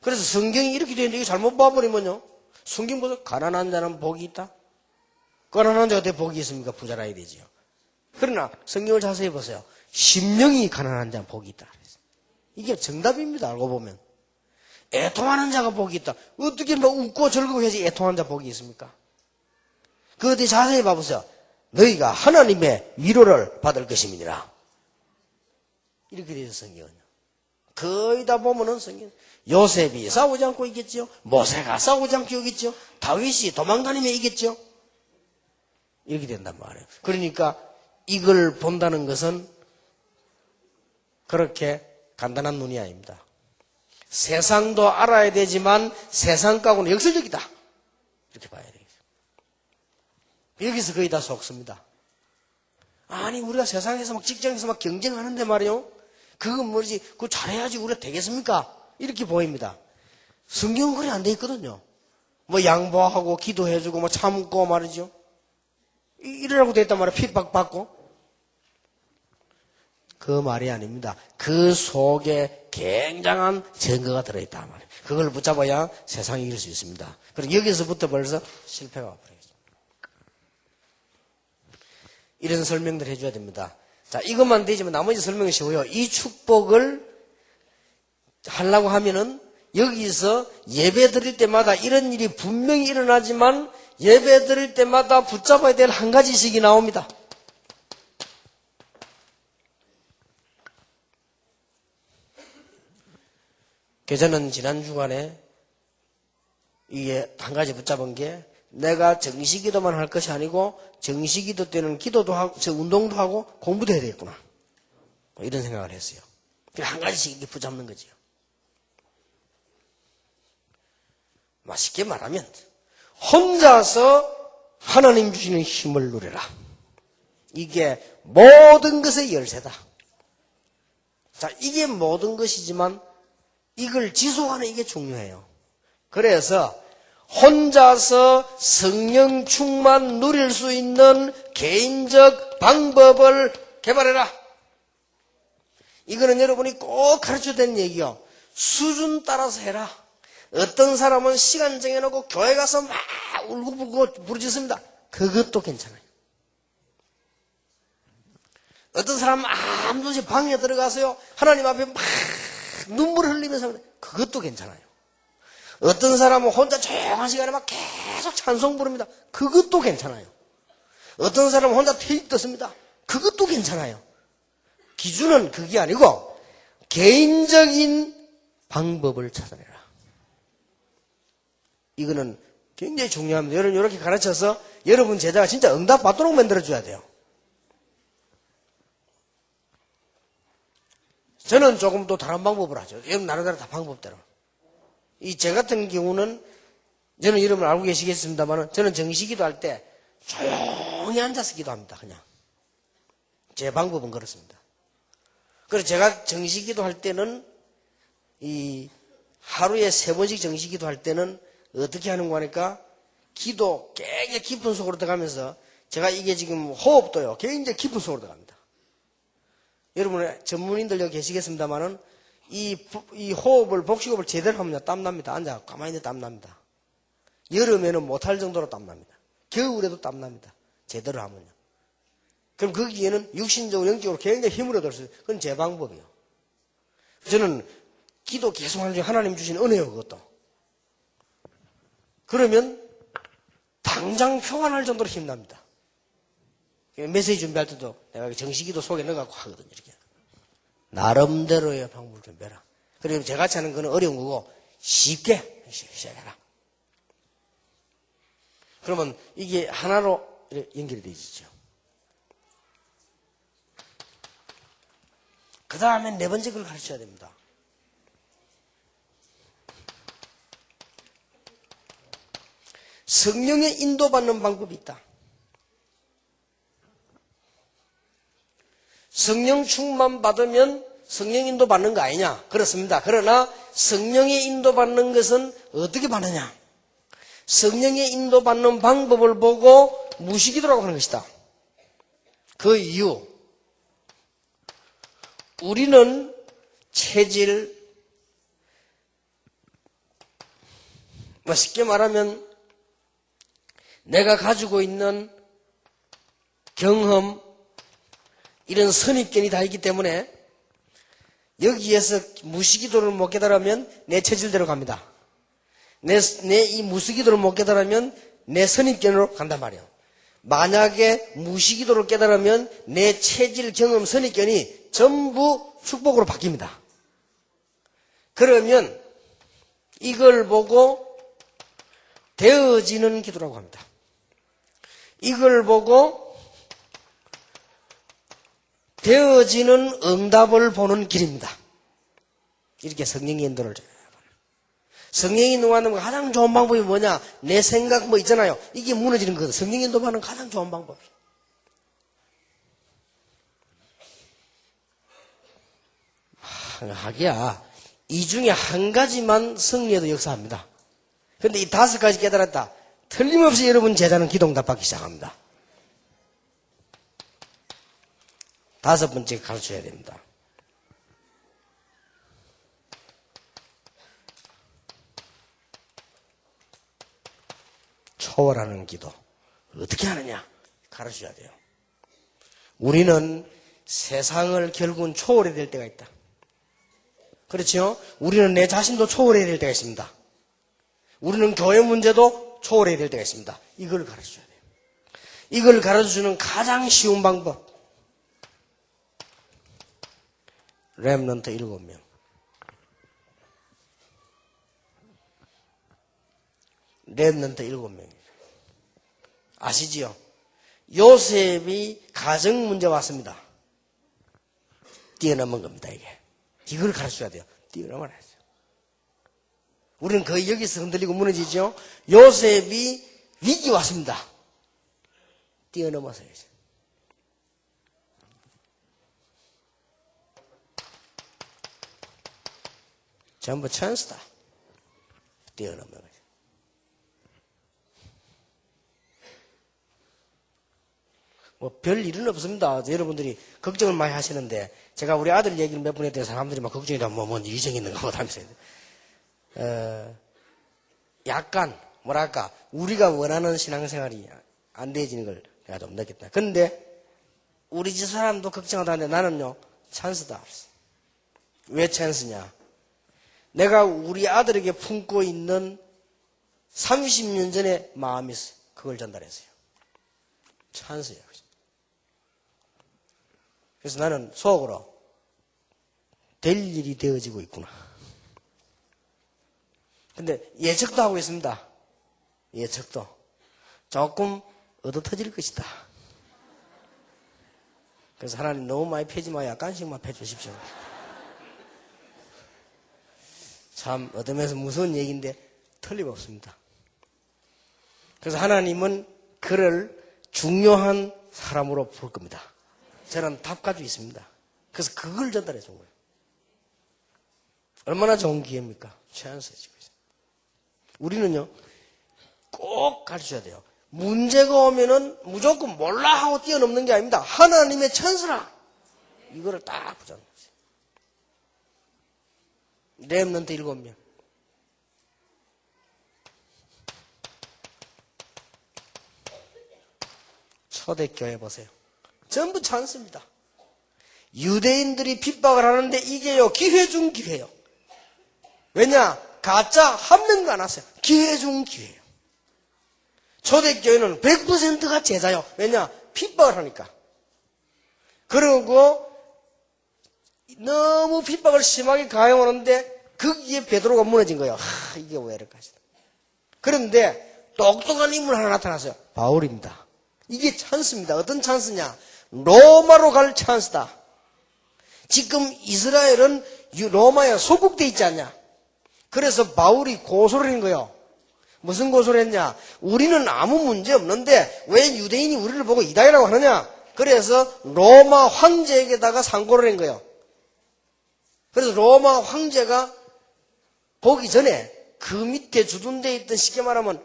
그래서 성경이 이렇게 되어 있는데 이거 잘못 봐버리면요. 성경 보세요. 가난한 자는 복이 있다. 가난한 자가 어떻게 복이 있습니까? 부자라야 되지요. 그러나 성경을 자세히 보세요. 심령이 가난한 자는 복이 있다. 이게 정답입니다. 알고 보면. 애통하는 자가 복이 있다. 어떻게 뭐 웃고 즐거워 해야지 애통하는 자 복이 있습니까? 그 어디 자세히 봐보세요. 너희가 하나님의 위로를 받을 것임이니라. 이렇게 되어 있어요. 성경은요. 거의 다 보면은 성경 요셉이 싸우지 않고 이겼죠. 모세가 싸우지 않고 이겼죠. 다윗이 도망다니며 이겼죠. 이렇게 된단 말이에요. 그러니까 이걸 본다는 것은 그렇게 간단한 눈이 아닙니다. 세상도 알아야 되지만 세상과는 역설적이다. 이렇게 봐야 되겠죠. 여기서 거의 다 속습니다. 아니 우리가 세상에서 막 직장에서 막 경쟁하는데 말이요. 그건 뭐지? 그거 잘해야지 우리가 되겠습니까? 이렇게 보입니다. 성경은 그래 안 돼 있거든요. 뭐 양보하고 기도해주고 뭐 참고 말이죠. 이러라고 돼 있단 말이야. 핍박 받고. 그 말이 아닙니다. 그 속에 굉장한 증거가 들어있단 말이에요. 그걸 붙잡아야 세상이 이길 수 있습니다. 그리고 여기서부터 벌써 실패가 와버리겠습니다. 이런 설명들 해줘야 됩니다. 자, 이것만 되지만 나머지 설명이 쉬워요. 이 축복을 하려고 하면은 여기서 예배 드릴 때마다 이런 일이 분명히 일어나지만 예배 드릴 때마다 붙잡아야 될 한 가지씩이 나옵니다. 저는 지난 주간에 이게 한 가지 붙잡은 게 내가 정시기도만 할 것이 아니고 정시기도 때는 기도도 하고 운동도 하고 공부도 해야 되겠구나. 이런 생각을 했어요. 한 가지씩 이렇게 붙잡는 거지요. 맛있게 말하면 혼자서 하나님 주시는 힘을 누려라. 이게 모든 것의 열쇠다. 자, 이게 모든 것이지만 이걸 지속하는 이게 중요해요. 그래서 혼자서 성령 충만 누릴 수 있는 개인적 방법을 개발해라. 이거는 여러분이 꼭 가르쳐야 되는 얘기요. 수준 따라서 해라. 어떤 사람은 시간 정해놓고 교회 가서 막 울고불고 부르짖습니다. 그것도 괜찮아요. 어떤 사람은 아무도 없이 방에 들어가서요 하나님 앞에 막 눈물 흘리면서 그것도 괜찮아요. 어떤 사람은 혼자 조용한 시간에 막 계속 찬송 부릅니다. 그것도 괜찮아요. 어떤 사람은 혼자 테이프 듣습니다. 그것도 괜찮아요. 기준은 그게 아니고 개인적인 방법을 찾아내라. 이거는 굉장히 중요합니다. 여러분 이렇게 가르쳐서 여러분 제자가 진짜 응답 받도록 만들어줘야 돼요. 저는 조금 또 다른 방법을 하죠. 여러분 나름대로 다 방법대로. 제 같은 경우는 저는 이름을 알고 계시겠습니다만 저는 정시기도 할 때 조용히 앉아서 기도합니다. 그냥. 제 방법은 그렇습니다. 그래서 제가 정시기도 할 때는 하루에 3번씩 정시기도 할 때는 어떻게 하는 거 하니까 기도 굉장히 깊은 속으로 들어가면서 제가 이게 지금 호흡도요. 굉장히 깊은 속으로 들어갑니다. 여러분 전문인들 여기 계시겠습니다만은 이 호흡을 복식호흡을 제대로 하면 땀납니다. 앉아 가만히 있는데 땀납니다. 여름에는 못할 정도로 땀납니다. 겨울에도 땀납니다. 제대로 하면요. 그럼 거기에는 육신적으로 영적으로 굉장히 힘을 얻을 수 있어요. 그건 제 방법이에요. 저는 기도 계속 하는 중에 하나님 주신 은혜요. 그것도. 그러면 당장 평안할 정도로 힘납니다. 메시지 준비할 때도 내가 정시기도 속에 넣어갖고 하거든요. 이렇게. 나름대로의 방법을 준비해라. 그리고 제같이 하는 거는 어려운 거고 쉽게 시작해라. 그러면 이게 하나로 연결이 되어지죠. 그 다음에 4번째 걸 가르쳐야 됩니다. 성령의 인도받는 방법이 있다. 성령 충만 받으면 성령 인도 받는 거 아니냐? 그렇습니다. 그러나 성령의 인도 받는 것은 어떻게 받느냐? 성령의 인도 받는 방법을 보고 무시기도라고 하는 것이다. 그 이유, 우리는 체질, 쉽게 말하면 내가 가지고 있는 경험, 이런 선입견이 다 있기 때문에 여기에서 무시기도를 못 깨달으면 내 체질대로 갑니다. 내 이 무시기도를 못 깨달으면 내 선입견으로 간단 말이에요. 만약에 무시기도를 깨달으면 내 체질, 경험, 선입견이 전부 축복으로 바뀝니다. 그러면 이걸 보고 되어지는 기도라고 합니다. 이걸 보고 되어지는 응답을 보는 길입니다. 이렇게 성령의 인도를 성령 인도하는 가장 좋은 방법이 뭐냐? 내 생각 뭐 있잖아요. 이게 무너지는 거거든. 성령 인도하는 가장 좋은 방법. 하기야 이 중에 한 가지만 승리해도 역사합니다. 근데 이 5가지 깨달았다. 틀림없이 여러분 제자는 기도응답 받기 시작합니다. 5번째 가르쳐야 됩니다. 초월하는 기도. 어떻게 하느냐? 가르쳐야 돼요. 우리는 세상을 결국은 초월해야 될 때가 있다. 그렇죠? 우리는 내 자신도 초월해야 될 때가 있습니다. 우리는 교회 문제도 초월해야 될 때가 있습니다. 이걸 가르쳐야 돼요. 이걸 가르쳐주는 가장 쉬운 방법. 렘넌트 7명. 렘넌트 7명. 아시지요? 요셉이 가정 문제 왔습니다. 뛰어넘은 겁니다, 이게. 이걸 가르쳐야 돼요. 뛰어넘어야 돼요. 우리는 거의 여기서 흔들리고 무너지죠? 요셉이 위기 왔습니다. 뛰어넘어서요. 전부 찬스다. 뛰어넘는 거죠. 뭐 별 일은 없습니다. 여러분들이 걱정을 많이 하시는데 제가 우리 아들 얘기를 몇 번 했더니 사람들이 막 걱정이다. 뭔 일이 있는 거 하면서 약간 뭐랄까 우리가 원하는 신앙생활이 안 되어지는 걸 내가 좀 느꼈다. 그런데 우리 집 사람도 걱정하다는데 나는요 찬스다. 왜 찬스냐? 내가 우리 아들에게 품고 있는 30년 전의 마음이 있어요. 그걸 전달했어요. 찬스예요. 그래서 나는 속으로 될 일이 되어지고 있구나. 근데 예측도 하고 있습니다. 예측도. 조금 얻어터질 것이다. 그래서 하나님 너무 많이 패지 마. 약간씩만 패주십시오. 참 얻으면서 무서운 얘기인데 틀림없습니다. 그래서 하나님은 그를 중요한 사람으로 볼 겁니다. 저는 답 가지고 있습니다. 그래서 그걸 전달해 준 거예요. 얼마나 좋은 기회입니까? 찬스에 지고 있어요. 우리는요 꼭 가르쳐야 돼요. 문제가 오면은 무조건 몰라 하고 뛰어넘는 게 아닙니다. 하나님의 찬스라. 이거를 딱 붙잡는 거죠. 렘넌트 7명. 초대교회 보세요. 전부 찬스입니다. 유대인들이 핍박을 하는데 이게요 기회 중 기회예요. 왜냐? 가짜 한 명도 안 왔어요. 기회 중 기회예요. 초대교회는 100%가 제자요. 왜냐? 핍박을 하니까. 그리고 너무 핍박을 심하게 가해오는데 거기에 베드로가 무너진 거예요. 이게 왜 이럴까? 그런데 똑똑한 인물 하나 나타났어요. 바울입니다. 이게 찬스입니다. 어떤 찬스냐? 로마로 갈 찬스다. 지금 이스라엘은 로마에 소국돼 있지 않냐? 그래서 바울이 고소를 한 거예요. 무슨 고소를 했냐? 우리는 아무 문제 없는데 왜 유대인이 우리를 보고 이다이라고 하느냐? 그래서 로마 황제에게다가 상고를 한 거예요. 그래서 로마 황제가 보기 전에 그 밑에 주둔되어 있던 쉽게 말하면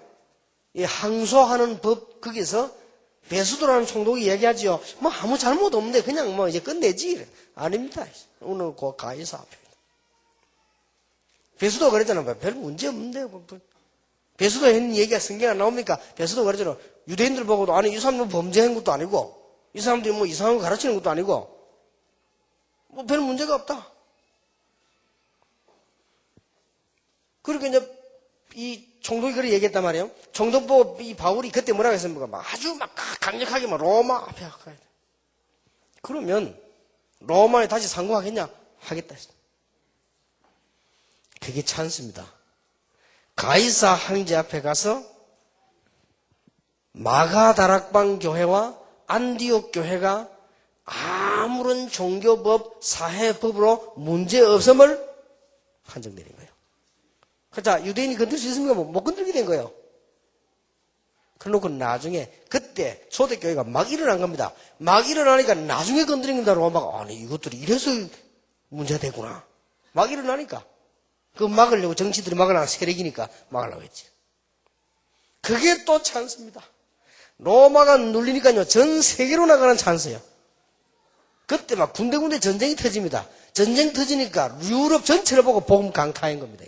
이 항소하는 법 거기서 베수도라는 총독이 얘기하지요. 뭐 아무 잘못 없는데 그냥 뭐 이제 끝내지. 아닙니다. 오늘 그 가이사 앞에. 베수도가 그랬잖아요. 별 문제 없는데. 베수도 했는 얘기가 성경에 나옵니까? 베수도가 그랬잖아요. 유대인들 보고도 아니 이 사람들은 범죄한 것도 아니고 이 사람들이 뭐 이상한 거 가르치는 것도 아니고 뭐 별 문제가 없다. 그렇게 이제 이 총독이 그렇게 얘기했단 말이에요. 총독 보고 이 바울이 그때 뭐라고 했습니까? 아주 막 강력하게 막 로마 앞에 가야 돼. 그러면 로마에 다시 상고하겠냐? 하겠다. 그게 찬스입니다. 가이사 황제 앞에 가서 마가다락방 교회와 안디옥 교회가 아무런 종교법, 사회법으로 문제 없음을 판정내린 거예요. 자, 유대인이 건들 수 있습니까? 못 건들게 된 거예요. 그래놓고 나중에 그때 초대교회가 막 일어난 겁니다. 막 일어나니까 나중에 건드린 겁니다. 막 아니 이것들이 이래서 문제가 되구나. 막 일어나니까 그 막으려고 정치들이 막으려고 세력이니까 막으려고 했지. 그게 또 찬스입니다. 로마가 눌리니까요 전 세계로 나가는 찬스예요. 그때 막 군데군데 전쟁이 터집니다. 전쟁 터지니까 유럽 전체를 보고 복음 강타한 겁니다.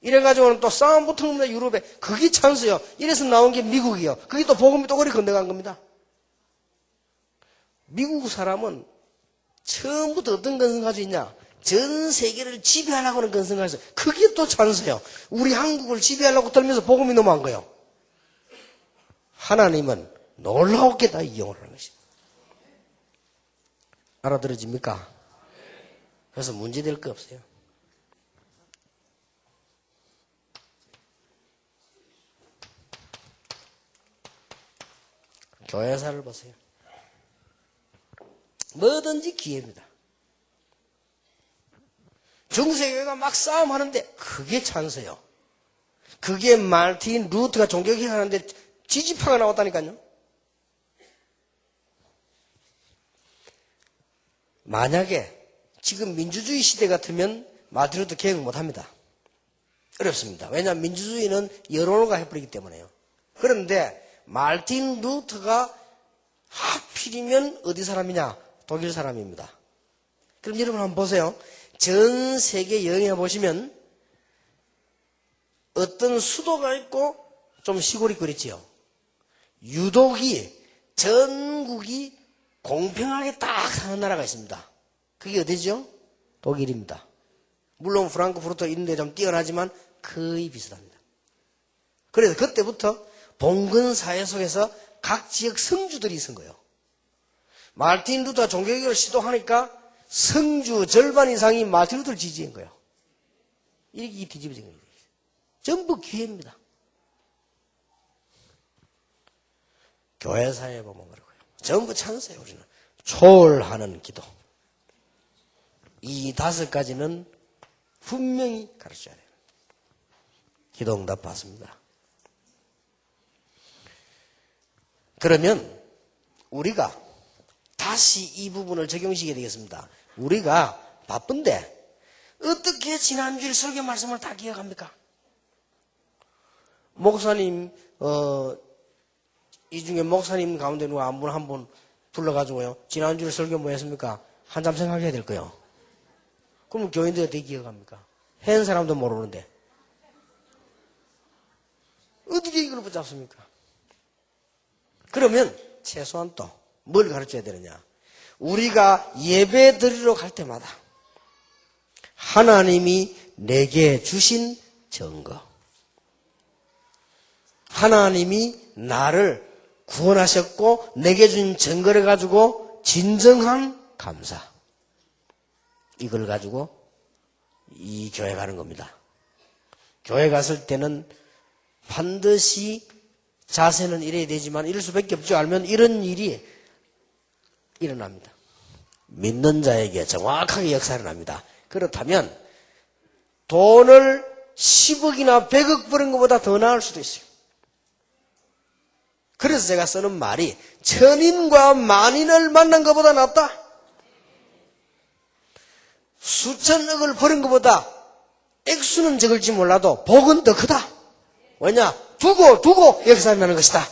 이래가지고는 또 싸움 붙은 겁니다. 유럽에. 그게 찬스요. 이래서 나온 게 미국이요. 그게 또 복음이 또 그리 건너간 겁니다. 미국 사람은 처음부터 어떤 근성 가지고 있냐? 전 세계를 지배하려고 하는 근성 가지고 있어요. 그게 또 찬스요. 우리 한국을 지배하려고 떨면서 복음이 넘어간 거예요. 하나님은 놀라웠게 다 이용을 하는 것입니다. 알아들어집니까? 그래서 문제될 거 없어요. 교회사를 보세요. 뭐든지 기회입니다. 중세교회가 막 싸움하는데 그게 찬스예요. 그게 마르틴 루터가 종교개혁 하는데 지지파가 나왔다니까요. 만약에 지금 민주주의 시대 같으면 마르틴 루터 개혁 못합니다. 어렵습니다. 왜냐하면 민주주의는 여론화가 해버리기 때문에요. 그런데 마르틴 루터가 하필이면 어디 사람이냐? 독일 사람입니다. 그럼 여러분 한번 보세요. 전 세계 여행해 보시면 어떤 수도가 있고 좀 시골이 그랬지요. 유독이 전국이 공평하게 딱 사는 나라가 있습니다. 그게 어디죠? 독일입니다. 물론 프랑크푸르트 이런 데 좀 뛰어나지만 거의 비슷합니다. 그래서 그때부터 봉건 사회 속에서 각 지역 성주들이 있은 거예요. 마르틴 루터가 종교개혁을 시도하니까 성주 절반 이상이 마르틴 루터를 지지한 거예요. 이렇게 뒤집어진 거예요. 전부 기회입니다. 교회사에 보면 그러고요. 전부 찬스예요. 우리는 초월하는 기도. 이 5가지는 분명히 가르쳐야 돼요. 기도 응답 받습니다. 그러면 우리가 다시 이 부분을 적용시키게 되겠습니다. 우리가 바쁜데 어떻게 지난주일 설교 말씀을 다 기억합니까? 목사님 이 중에 목사님 가운데 누가 한 분 불러가지고요. 지난주일 설교 뭐 했습니까? 한참 생각해야 될 거예요. 그럼 교인들이 어떻게 기억합니까? 한 사람도 모르는데 어떻게 이걸 붙잡습니까? 그러면 최소한 또 뭘 가르쳐야 되느냐? 우리가 예배 드리러 갈 때마다 하나님이 내게 주신 증거, 하나님이 나를 구원하셨고 내게 준 증거를 가지고 진정한 감사, 이걸 가지고 이 교회 가는 겁니다. 교회 갔을 때는 반드시 자세는 이래야 되지만 이럴 수밖에 없죠. 알면 이런 일이 일어납니다. 믿는 자에게 정확하게 역사가 일어납니다. 그렇다면 돈을 10억이나 100억 버는 것보다 더 나을 수도 있어요. 그래서 제가 쓰는 말이 천인과 만인을 만난 것보다 낫다. 수천억을 버는 것보다 액수는 적을지 몰라도 복은 더 크다. 왜냐? 두고 역사가 나는 것이다.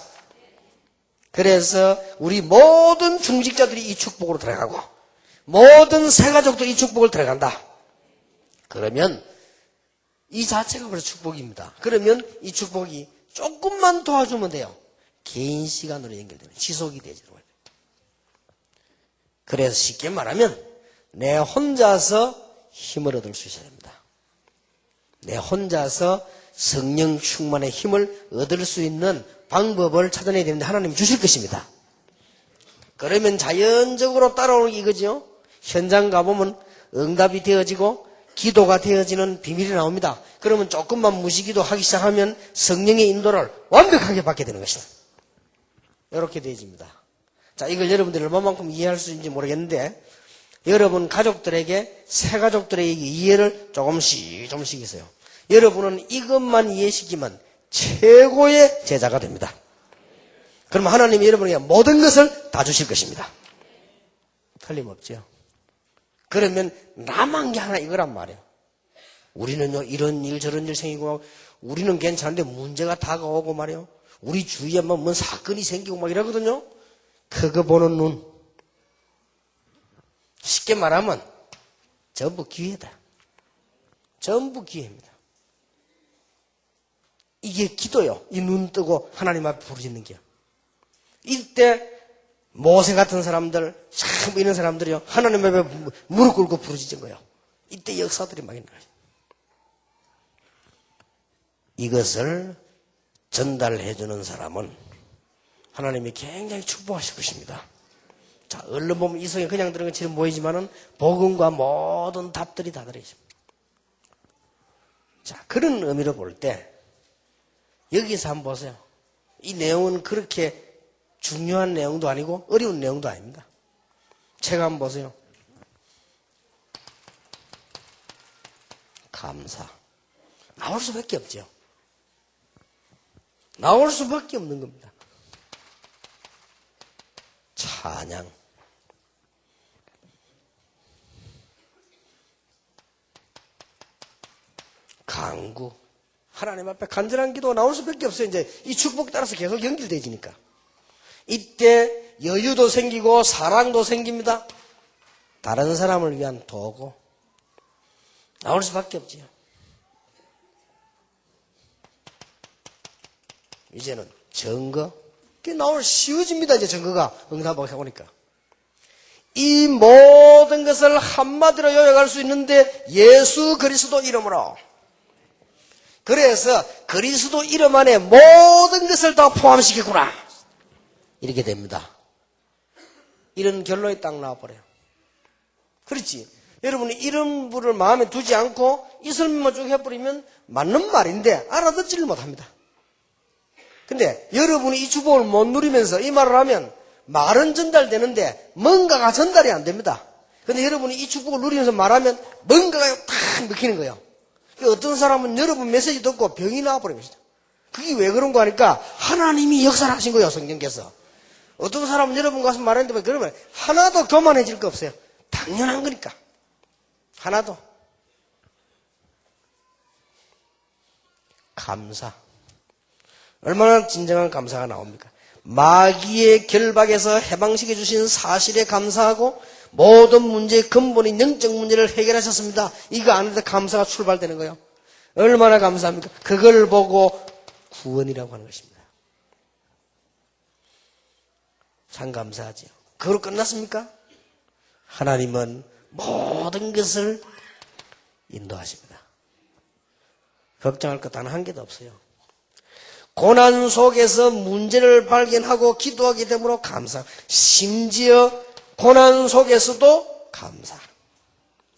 그래서 우리 모든 중직자들이 이 축복으로 들어가고 모든 새가족도 이 축복을 들어간다. 그러면 이 자체가 벌써 축복입니다. 그러면 이 축복이 조금만 도와주면 돼요. 개인 시간으로 연결되는 지속이 되죠. 그래서 쉽게 말하면 내 혼자서 힘을 얻을 수 있어야 됩니다. 내 혼자서 성령 충만의 힘을 얻을 수 있는 방법을 찾아내야 되는데 하나님이 주실 것입니다. 그러면 자연적으로 따라오는 게 이거죠. 현장 가보면 응답이 되어지고 기도가 되어지는 비밀이 나옵니다. 그러면 조금만 무시기도 하기 시작하면 성령의 인도를 완벽하게 받게 되는 것이다. 이렇게 되어집니다. 자, 이걸 여러분들이 얼마만큼 이해할 수 있는지 모르겠는데 여러분 가족들에게 새 가족들에게 이해를 조금씩 있어요. 여러분은 이것만 이해시키면 최고의 제자가 됩니다. 그럼 하나님이 여러분에게 모든 것을 다 주실 것입니다. 틀림없죠. 그러면 남은 게 하나 이거란 말이에요. 우리는요 이런 일 저런 일 생기고 우리는 괜찮은데 문제가 다가오고 말이에요. 우리 주위에 뭔 사건이 생기고 막 이러거든요. 그거 보는 눈. 쉽게 말하면 전부 기회다. 전부 기회입니다. 이게 기도요. 이 눈 뜨고 하나님 앞에 부르짖는 게요. 이때 모세 같은 사람들, 참 이런 사람들이요. 하나님 앞에 무릎 꿇고 부르짖은 거예요. 이때 역사들이 막 있는 거예요. 이것을 전달해주는 사람은 하나님이 굉장히 축복하실 것입니다. 자, 얼른 보면 이 성에 그냥 들은 것처럼 보이지만은 복음과 모든 답들이 다 들어있습니다. 자, 그런 의미로 볼 때 여기서 한번 보세요. 이 내용은 그렇게 중요한 내용도 아니고 어려운 내용도 아닙니다. 책 한번 보세요. 감사. 나올 수밖에 없죠. 나올 수밖에 없는 겁니다. 찬양. 강구. 하나님 앞에 간절한 기도가 나올 수밖에 없어요. 이제 이 축복 따라서 계속 연결되지니까. 이때 여유도 생기고 사랑도 생깁니다. 다른 사람을 위한 도구. 나올 수밖에 없지요. 이제는 증거. 그게 나올 쉬워집니다. 이제 증거가 응답하고 해보니까. 이 모든 것을 한마디로 요약할 수 있는데 예수 그리스도 이름으로. 그래서 그리스도 이름 안에 모든 것을 다 포함시켰구나. 이렇게 됩니다. 이런 결론이 딱 나와버려요. 그렇지. 여러분이 이런 분을 마음에 두지 않고 이 설명만 쭉 해버리면 맞는 말인데 알아듣지를 못합니다. 근데 여러분이 이 축복을 못 누리면서 이 말을 하면 말은 전달되는데 뭔가가 전달이 안 됩니다. 근데 여러분이 이 축복을 누리면서 말하면 뭔가가 탁 먹히는 거예요. 어떤 사람은 여러분 메시지 듣고 병이 나와버립니다. 그게 왜 그런 거 하니까 하나님이 역사를 하신 거예요. 성경께서. 어떤 사람은 여러분 가서 말하는데 그러면 하나도 교만해질 거 없어요. 당연한 거니까. 하나도. 감사. 얼마나 진정한 감사가 나옵니까? 마귀의 결박에서 해방시켜 주신 사실에 감사하고 모든 문제의 근본인 영적 문제를 해결하셨습니다. 이거 아는데 감사가 출발되는 거예요. 얼마나 감사합니까? 그걸 보고 구원이라고 하는 것입니다. 참 감사하죠. 그걸로 끝났습니까? 하나님은 모든 것을 인도하십니다. 걱정할 것 단 한 개도 없어요. 고난 속에서 문제를 발견하고 기도하게 되므로 감사. 심지어 고난 속에서도 감사.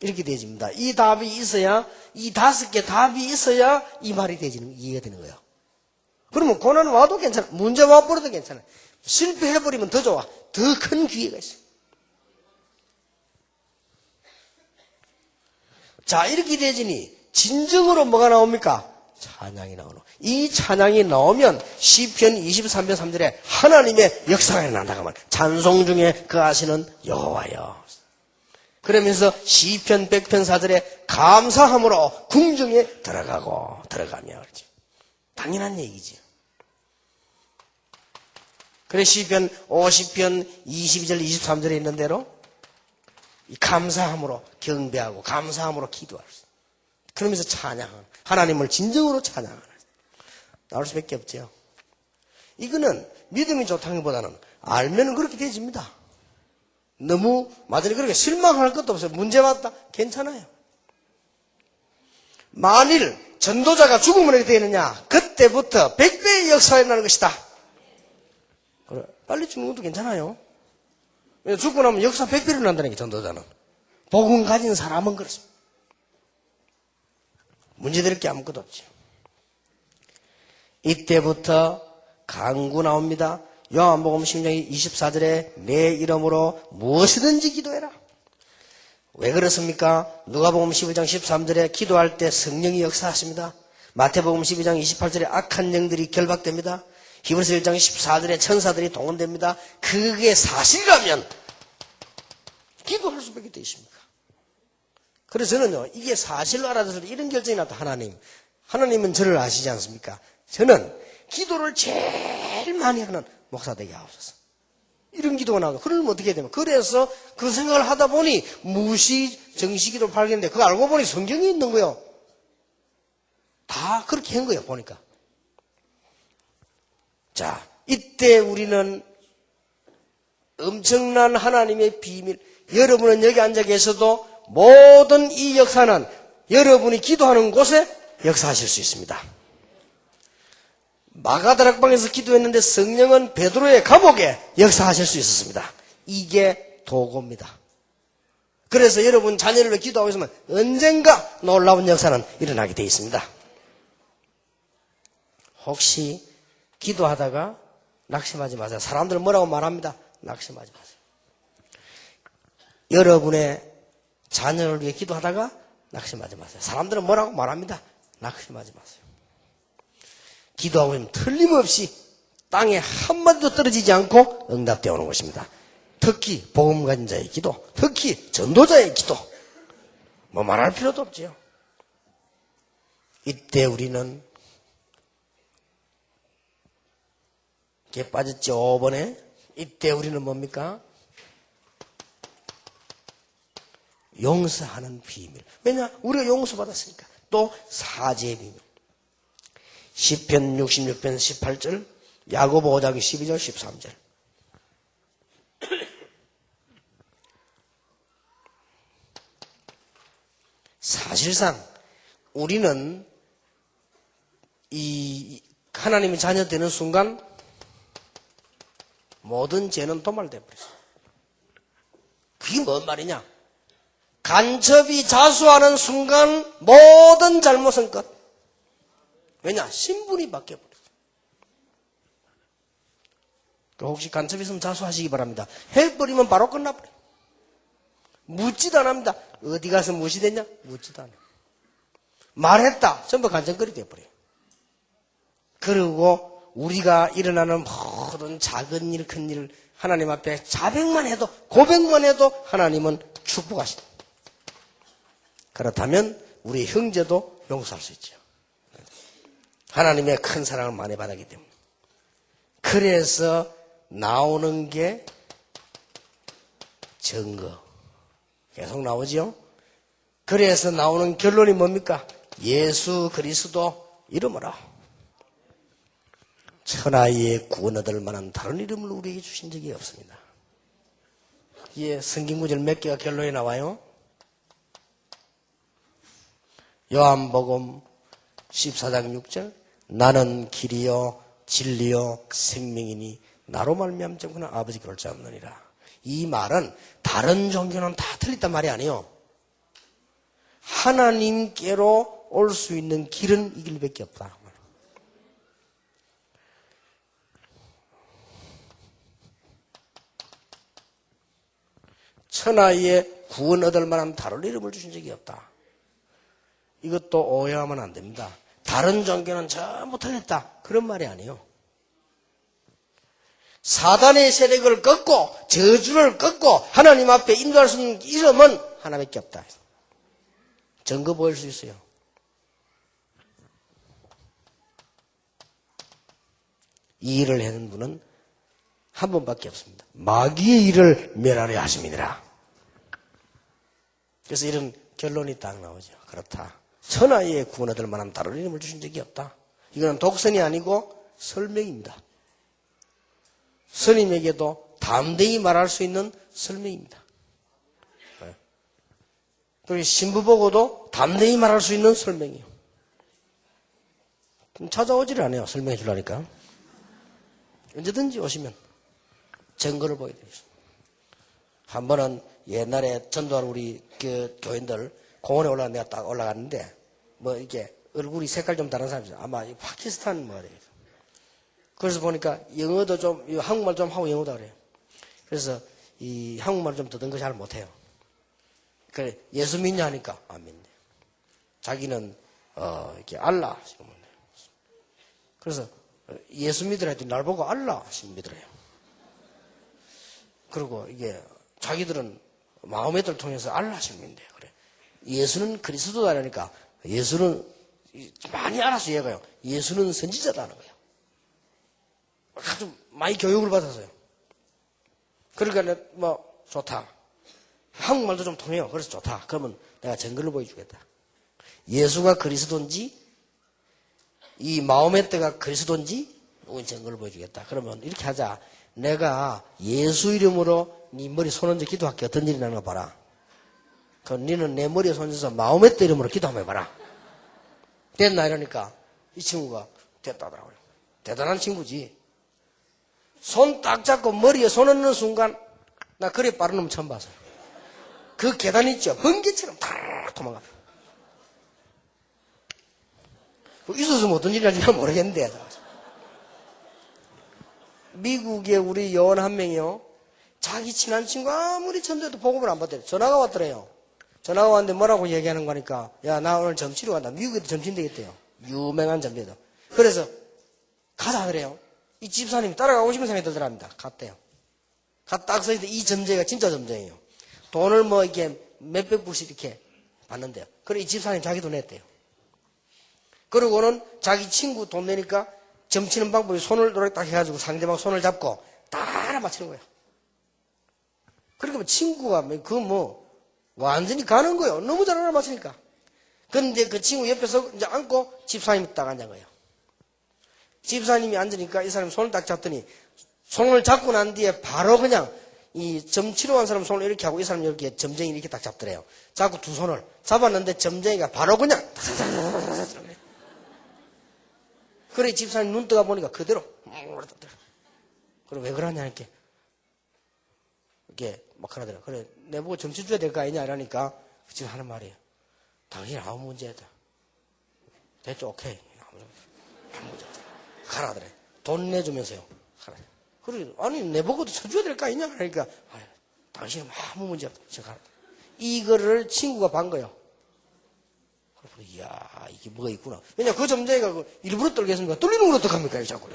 이렇게 되어집니다. 이 답이 있어야, 이 5개 답이 있어야 이 말이 이해가 되는 거예요. 그러면 고난 와도 괜찮아. 문제 와버려도 괜찮아. 실패해버리면 더 좋아. 더 큰 기회가 있어요. 자, 이렇게 되지니 진정으로 뭐가 나옵니까? 찬양이 나오노. 이 찬양이 나오면 시편 23편 3절에 하나님의 역사가 일어난다고 하면 찬송 중에 그 하시는 여호와여. 그러면서 시편 100편 4절에 감사함으로 궁정에 들어가며 그러지. 당연한 얘기지. 그래 시편 50편 22절 23절에 있는 대로 이 감사함으로 경배하고 감사함으로 기도할 수. 그러면서 찬양하는 하나님을 진정으로 찬양하는 나올 수밖에 없죠. 이거는 믿음이 좋다기보다는 알면 그렇게 되집니다. 너무 맞으니 그렇게 실망할 것도 없어요. 문제 왔다 괜찮아요. 만일 전도자가 죽음을 하게 되느냐 그때부터 100배의 역사가 일어나는 것이다. 그래, 빨리 죽는 것도 괜찮아요. 죽고 나면 역사 100배로 일어난다는 게 전도자는. 복음 가진 사람은 그렇습니다. 문제될 게 아무것도 없죠. 이때부터 간구 나옵니다. 요한복음 10장 24절에 내 이름으로 무엇이든지 기도해라. 왜 그렇습니까? 누가복음 11장 13절에 기도할 때 성령이 역사하십니다. 마태복음 12장 28절에 악한 영들이 결박됩니다. 히브리서 1장 14절에 천사들이 동원됩니다. 그게 사실이라면 기도할 수밖에 돼 있습니까? 그래서 저는요, 이게 사실로 알아서 이런 결정이 났다. 하나님은 저를 아시지 않습니까? 저는 기도를 제일 많이 하는 목사 되게 하옵소서. 이런 기도가 나오고, 그러면 어떻게 되면, 그래서 그 생각을 하다 보니 무시 정시기도 발견돼. 그거 알고 보니 성경이 있는 거예요. 다 그렇게 한 거예요, 보니까. 자, 이때 우리는 엄청난 하나님의 비밀, 여러분은 여기 앉아 계셔도 모든 이 역사는 여러분이 기도하는 곳에 역사하실 수 있습니다. 마가다락방에서 기도했는데 성령은 베드로의 감옥에 역사하실 수 있었습니다. 이게 도구입니다. 그래서 여러분 자녀를 위해 기도하고 있으면 언젠가 놀라운 역사는 일어나게 되어 있습니다. 혹시 기도하다가 낙심하지 마세요. 사람들은 뭐라고 말합니다. 낙심하지 마세요. 여러분의 자녀를 위해 기도하다가 낙심하지 마세요. 사람들은 뭐라고 말합니다. 낙심하지 마세요. 기도하고 있으면 틀림없이 땅에 한마디도 떨어지지 않고 응답되어 오는 것입니다. 특히 복음 가진 자의 기도, 특히 전도자의 기도, 뭐 말할 필요도 없지요. 이때 우리는 개 빠졌죠, 5번에. 이때 우리는 뭡니까? 용서하는 비밀. 왜냐? 우리가 용서받았으니까. 또 사죄의 비밀. 시편 66편 18절, 야고보 5장 12절 13절. 사실상 우리는 이 하나님의 자녀 되는 순간 모든 죄는 도말되어 버렸어요. 그게 뭔 말이냐? 간첩이 자수하는 순간 모든 잘못은 끝. 왜냐? 신분이 바뀌어버렸어요. 혹시 간첩이 있으면 자수하시기 바랍니다. 해버리면 바로 끝나버려요. 묻지도 안 합니다. 어디 가서 무엇이 됐냐? 묻지도 않아요. 말했다. 전부 간첩거리 돼버려요. 그리고 우리가 일어나는 모든 작은 일, 큰 일, 하나님 앞에 자백만 해도, 고백만 해도 하나님은 축복하신다. 그렇다면 우리 형제도 용서할 수 있죠. 하나님의 큰 사랑을 많이 받았기 때문에. 그래서 나오는 게 증거. 계속 나오죠. 그래서 나오는 결론이 뭡니까? 예수 그리스도 이름으로 천하의 구원 얻을 만한 다른 이름을 우리에게 주신 적이 없습니다. 예, 성경 구절 몇 개가 결론이 나와요? 요한복음 14장 6절, 나는 길이요 진리요 생명이니 나로 말미암지 않고는 아버지께 올 자 없느니라. 이 말은 다른 종교는 다 틀렸단 말이 아니에요. 하나님께로 올 수 있는 길은 이 길밖에 없다. 천하에 구원 얻을 만한 다른 이름을 주신 적이 없다. 이것도 오해하면 안 됩니다. 다른 종교는 전부 틀렸다. 그런 말이 아니에요. 사단의 세력을 꺾고 저주를 꺾고 하나님 앞에 인도할 수 있는 이름은 하나밖에 없다. 증거 보일 수 있어요. 이 일을 하는 분은 한 분밖에 없습니다. 마귀의 일을 멸하려 하심이니라. 그래서 이런 결론이 딱 나오죠. 그렇다. 천하에 구원 얻을 만한 다른 이름을 주신 적이 없다. 이거는 독선이 아니고 설명입니다. 스님에게도 담대히 말할 수 있는 설명입니다. 그리고 신부 보고도 담대히 말할 수 있는 설명이에요. 그럼 찾아오지를 않아요. 설명해 주려니까. 언제든지 오시면 증거를 보여드리겠습니다. 한 번은 옛날에 전도할 우리 교인들 공원에 올라가 내가 딱 올라갔는데 뭐 이렇게 얼굴이 색깔 좀 다른 사람이죠. 아마 파키스탄 뭐래요. 그래서 보니까 영어도 좀 한국말 좀 하고 영어도 그래요. 그래서 이 한국말 좀 더듬거 잘 못해요. 그래, 예수 믿냐 하니까 안 믿네. 자기는, 이렇게 알라. 그래서 예수 믿으라 했더니 날 보고 알라 믿으래요. 그리고 이게 자기들은 마호메트를 통해서 알라를 믿는데요. 그래. 예수는 그리스도다라니까 예수는 많이 알아서 얘가요. 예수는 선지자다는 거예요. 아주 많이 교육을 받아서요. 그러니까 뭐 좋다. 한국말도 좀 통해요. 그래서 좋다. 그러면 내가 증거를 보여주겠다. 예수가 그리스도인지 이 마호메트가 그리스도인지 증거를 보여주겠다. 그러면 이렇게 하자. 내가 예수 이름으로 네 머리 손 얹어 기도할게. 어떤 일이 나는 거 봐라. 그럼 너는 내 머리에 손 얹어서 마호메트 이름으로 기도 한번 해봐라. 됐나 이러니까 이 친구가 됐다더라고요. 대단한 친구지. 손 딱 잡고 머리에 손 얹는 순간 나 그래 빠른 놈 처음 봤어요. 그 계단 있죠. 번개처럼 탁 도망가. 있었으면 어떤 일이 날지 모르겠는데. 미국에 우리 여원 한 명이요. 자기 친한 친구 아무리 전도해도 복음을 안 받대요. 전화가 왔더래요. 전화가 왔는데 뭐라고 얘기하는 거니까 야 나 오늘 점치러 간다. 미국에도 점침 되겠대요. 유명한 점치도. 그래서 가자 그래요. 이 집사님이 따라가고 싶은 생각이 들더랍니다. 갔대요. 갔다 딱 서있는데 이 점쟁이가 진짜 점쟁이에요. 돈을 뭐 이렇게 몇백 불씩 이렇게 받는데요. 그래 이 집사님 자기 돈 냈대요. 그러고는 자기 친구 돈 내니까 점치는 방법이 손을 이렇게 딱 해가지고 상대방 손을 잡고 딱 하나 맞추는 거예요. 그러니까 친구가 완전히 가는 거예요. 너무 잘 알아맞히니까. 그런데 그 친구 옆에서 이제 앉고 집사님이 딱 앉은 거예요. 집사님이 앉으니까 이 사람이 손을 딱 잡더니 손을 잡고 난 뒤에 바로 그냥 이 점치러 간 사람 손을 이렇게 하고 이 사람 이렇게 점쟁이 이렇게 딱 잡더래요. 잡고 두 손을 잡았는데 점쟁이가 바로 그냥 그래 집사님 눈 뜨가 보니까 그대로 그래 왜 그러냐 이렇게 막 하더라. 그래 내보고 점치 줘야 될 거 아니냐 이러니까 지금 하는 말이에요. 당신 아무 문제 없다. 됐죠 오케이. 아무 문제 없다. 가라 그래. 돈 내주면서요. 가라. 그래 아니 내보고도 쳐줘야 될 거 아니냐 그러니까 당신은 아무 문제 없다. 저 가라. 이거를 친구가 반 거예요. 이야, 이게 뭐가 있구나. 왜냐, 그 점쟁이가 일부러 떨겠습니까? 떨리는 걸 어떡합니까, 자꾸.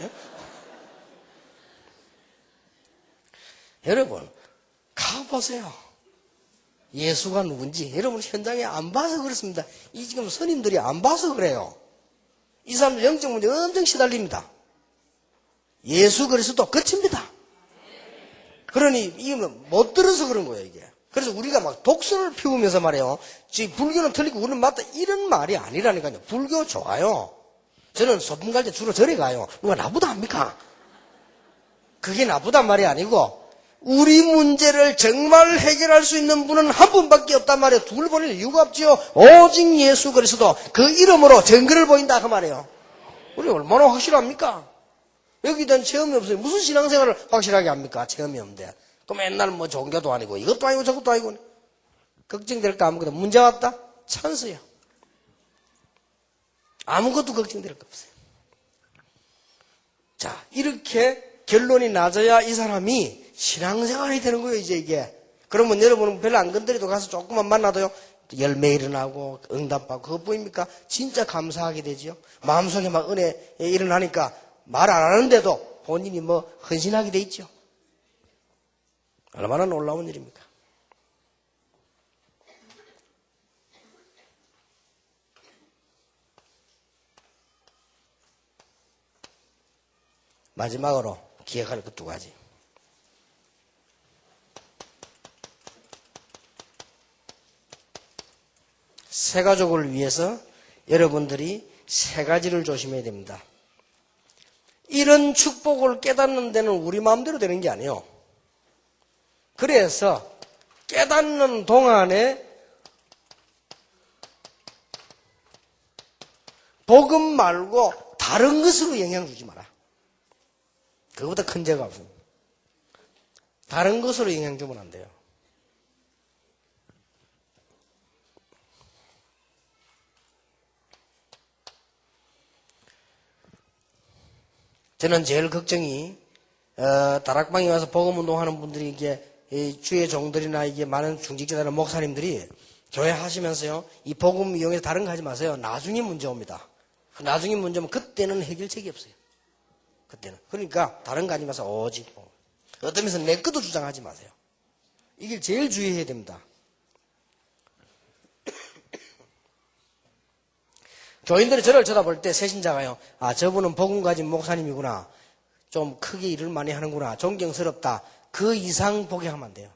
여러분, 가보세요. 예수가 누군지. 여러분, 현장에 안 봐서 그렇습니다. 이 지금 선임들이 안 봐서 그래요. 이 사람들 영적 문제 엄청 시달립니다. 예수 그리스도 끝입니다. 그러니, 이거는 못 들어서 그런 거예요, 이게. 그래서 우리가 막 독선을 피우면서 말이에요. 불교는 틀리고 우리는 맞다. 이런 말이 아니라니까요. 불교 좋아요. 저는 소풍 갈 때 주로 절에 가요. 누가 나보다 합니까? 그게 나쁘단 말이 아니고 우리 문제를 정말 해결할 수 있는 분은 한 분밖에 없단 말이에요. 둘 보낼 이유가 없지요. 오직 예수 그리스도 그 이름으로 증거를 보인다 그 말이에요. 우리 얼마나 확실합니까? 여기 대한 체험이 없어요. 무슨 신앙생활을 확실하게 합니까? 체험이 없는데. 그 맨날 뭐 종교도 아니고 이것도 아니고 저것도 아니고 걱정될까 아무것도 문제 왔다? 찬스야. 아무것도 걱정될 거 없어요. 자 이렇게 결론이 낮아야 이 사람이 신앙생활이 되는 거예요 이제 이게. 그러면 여러분은 별로 안 건드려도 가서 조금만 만나도요 열매 일어나고 응답받고 그것 보입니까? 진짜 감사하게 되지요. 마음속에 막 은혜 일어나니까 말 안 하는데도 본인이 뭐 헌신하게 돼 있죠. 얼마나 놀라운 일입니까? 마지막으로 기억할 것 두 가지. 새 가족을 위해서 여러분들이 세 가지를 조심해야 됩니다. 이런 축복을 깨닫는 데는 우리 마음대로 되는 게 아니에요. 그래서 깨닫는 동안에 복음 말고 다른 것으로 영향 주지 마라. 그거보다 큰 죄가 없습니다. 다른 것으로 영향 주면 안 돼요. 저는 제일 걱정이 다락방에 와서 복음 운동하는 분들이 이게 주의 종들이나 이게 많은 중직자나 목사님들이 교회 하시면서요, 이 복음 이용해서 다른 거 하지 마세요. 나중에 문제 옵니다. 나중에 문제 오면 그때는 해결책이 없어요. 그때는. 그러니까 다른 거 하지 마세요. 오직 어떤 면에서 내 것도 주장하지 마세요. 이게 제일 주의해야 됩니다. 교인들이 저를 쳐다볼 때 새신자가요, 아, 저분은 복음 가진 목사님이구나. 좀 크게 일을 많이 하는구나. 존경스럽다. 그 이상 보게 하면 안 돼요.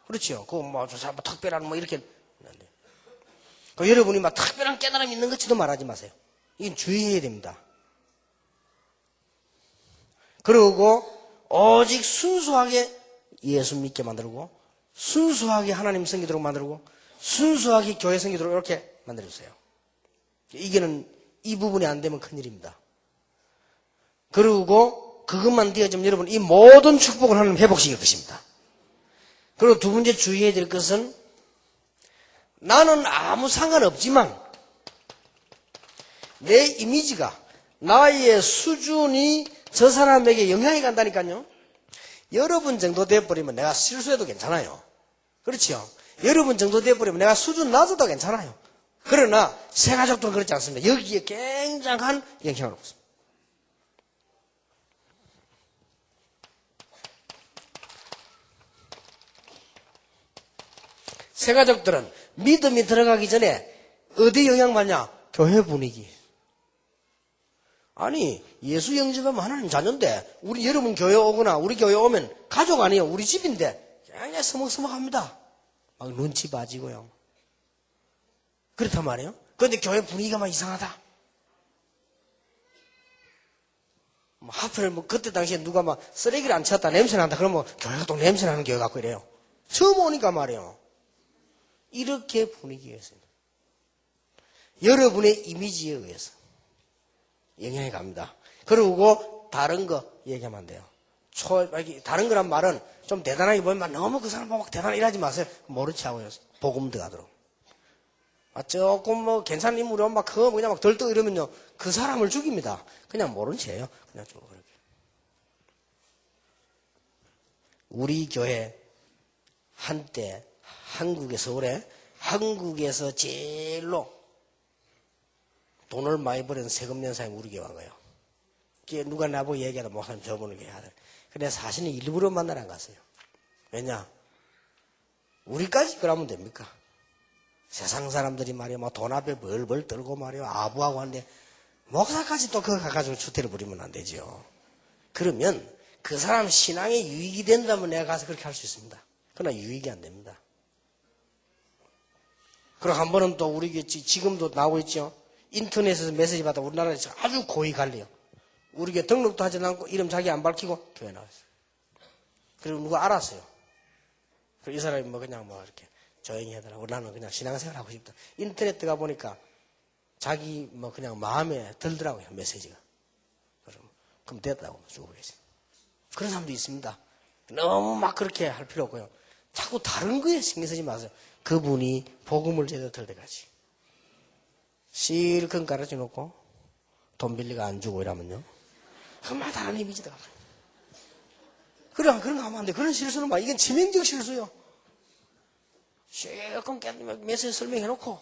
그렇죠. 그 뭐, 저 사람 특별한 뭐 이렇게. 그 여러분이 막 특별한 깨달음이 있는 것지도 말하지 마세요. 이건 주의해야 됩니다. 그리고 오직 순수하게 예수 믿게 만들고, 순수하게 하나님 섬기도록 만들고, 순수하게 교회 섬기도록 이렇게 만들어주세요. 이게는 이 부분이 안 되면 큰일입니다. 그리고 그것만 되어지면 여러분 이 모든 축복을 하나님 회복시킬 것입니다. 그리고 두 번째 주의해야 될 것은 나는 아무 상관없지만 내 이미지가 나의 수준이 저 사람에게 영향이 간다니까요. 여러분 정도 돼버리면 내가 실수해도 괜찮아요. 그렇죠? 여러분 정도 돼버리면 내가 수준 낮아도 괜찮아요. 그러나 새가족들은 그렇지 않습니다. 여기에 굉장한 영향을 받습니다. 새가족들은 믿음이 들어가기 전에 어디 영향받냐? 교회 분위기. 아니, 예수 영접하면 하나님 자녀인데 우리 여러분 교회 오거나 우리 교회 오면 가족 아니에요. 우리 집인데 굉장히 서먹서먹합니다. 막 눈치 봐지고요. 그렇단 말이에요. 그런데 교회 분위기가 막 이상하다. 하필 뭐 그때 당시에 누가 막 쓰레기를 안 치웠다 냄새 난다 그러면 교회가 또 냄새 나는 교회 같고 이래요. 처음 오니까 말이에요. 이렇게 분위기가 있습니다. 여러분의 이미지에 의해서 영향이 갑니다. 그리고 다른 거 얘기하면 안 돼요. 다른 거란 말은 좀 대단하게 보이면 너무 그 사람 보고 대단하게 일하지 마세요. 모른 체 하고요. 복음 들어가도록. 조금 뭐 괜찮은 인물이 오면 막 그거 그냥 막 덜떡 이러면요. 그 사람을 죽입니다. 그냥 모른 채예요. 그냥 좀 그렇게. 우리 교회 한때 한국의 서울에 한국에서 제일로 돈을 많이 버는 세금 연사님 우리 교회 간 거예요. 누가 나보고 얘기하다 목사님 저분을 교회 하더래. 근데 사실은 일부러 만나러 안 갔어요. 왜냐? 우리까지 그러면 됩니까? 세상 사람들이 말이야, 뭐 돈 앞에 벌벌 떨고 말이야, 아부하고 하는데, 목사까지 또 그거 가가지고 추태를 부리면 안 되죠. 그러면 그 사람 신앙에 유익이 된다면 내가 가서 그렇게 할 수 있습니다. 그러나 유익이 안 됩니다. 그리고 한 번은 또 우리 지금도 나오고 있죠. 인터넷에서 메시지 받아 우리나라에서 아주 고이 갈려요. 우리 교회 등록도 하지 않고 이름 자기 안 밝히고 교회 나왔어요. 그리고 누가 알았어요. 그리고 이 사람이 뭐 그냥 뭐 이렇게 조용히 하더라고. 나는 그냥 신앙생활 하고 싶다. 인터넷 들어가 보니까 자기 뭐 그냥 마음에 들더라고요. 메시지가. 그럼 됐다고 주고 계세요. 그런 사람도 있습니다. 너무 막 그렇게 할 필요 없고요. 자꾸 다른 거에 신경 쓰지 마세요. 그분이 복음을 제대로 들 때까지. 실컷 가르쳐 놓고 돈 빌리가 안 주고 이러면요. 그만 다른 이미지다. 그런 거 하면 안 돼. 그런 실수는 막 이건 치명적 실수요. 실컷 메시지 설명해 놓고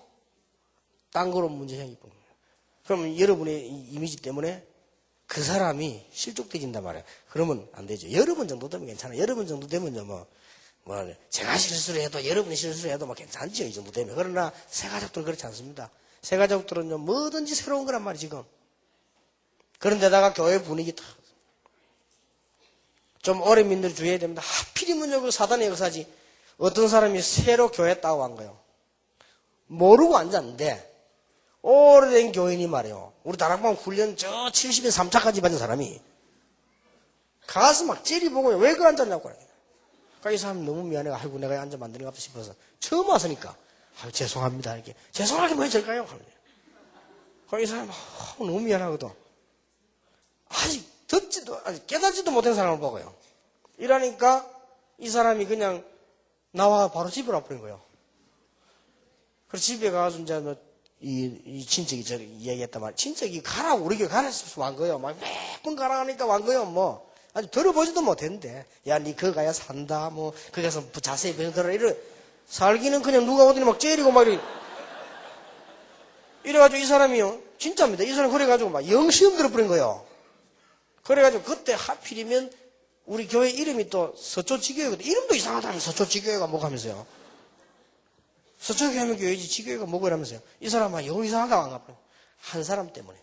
딴 거로 문제 생기고. 그러면 여러분의 이미지 때문에 그 사람이 실족되진단 말이에요. 그러면 안 되죠. 여러분 정도 되면 괜찮아요. 여러분 정도 되면요, 뭐 제가 실수를 해도, 여러분이 실수를 해도 뭐 괜찮죠. 이 정도 되면. 그러나 새가족들은 그렇지 않습니다. 새가족들은요, 뭐든지 새로운 거란 말이에요, 지금. 그런데다가 교회 분위기 좀 오래 믿는 주의해야 됩니다. 하필이면 그 사단의 역사지. 어떤 사람이 새로 교회 따고 간 거예요. 모르고 앉았는데, 오래된 교인이 말이에요. 우리 다락방 훈련 저 70인 3차까지 받은 사람이 가서 막 째리보고요. 왜 그 앉았냐고 그래요. 그러니까 이 사람이 너무 미안해. 아이고 내가 앉아 만드는 것 같다 싶어서 처음 왔으니까 아유 죄송합니다 이렇게. 죄송하게 뭐 해줄까요? 그러니까 이 사람이 너무 미안하거든. 아직 깨닫지도 못한 사람을 보고요. 이러니까 이 사람이 그냥 나와 바로 집으로 와버린 거예요. 그래서 집에 가서 이제 이 친척이 저를 얘기했단 말이에요. 친척이 가라고 우리 교회 가라 싶어서 완 거예요. 막 몇 번 가라 하니까 완 거예요. 뭐 아주 들어보지도 못했는데 야 니 그거 가야 산다 뭐 거기 가서 자세히 배워들어라 이래 살기는 그냥 누가 오더니 막 째리고 막 이래가지고 이 사람이요. 진짜입니다. 이 사람이 그래가지고 막 영시험 들어버린 거예요. 그래가지고 그때 하필이면 우리 교회 이름이 또 서초지교회거든. 이름도 이상하다는 서초지교회가 뭐고 하면서요. 서초교회 하면 교회지 지교회가 뭐고 이러면서요. 이 사람 막 영 이상하다고 안 갚아요. 한 사람 때문에.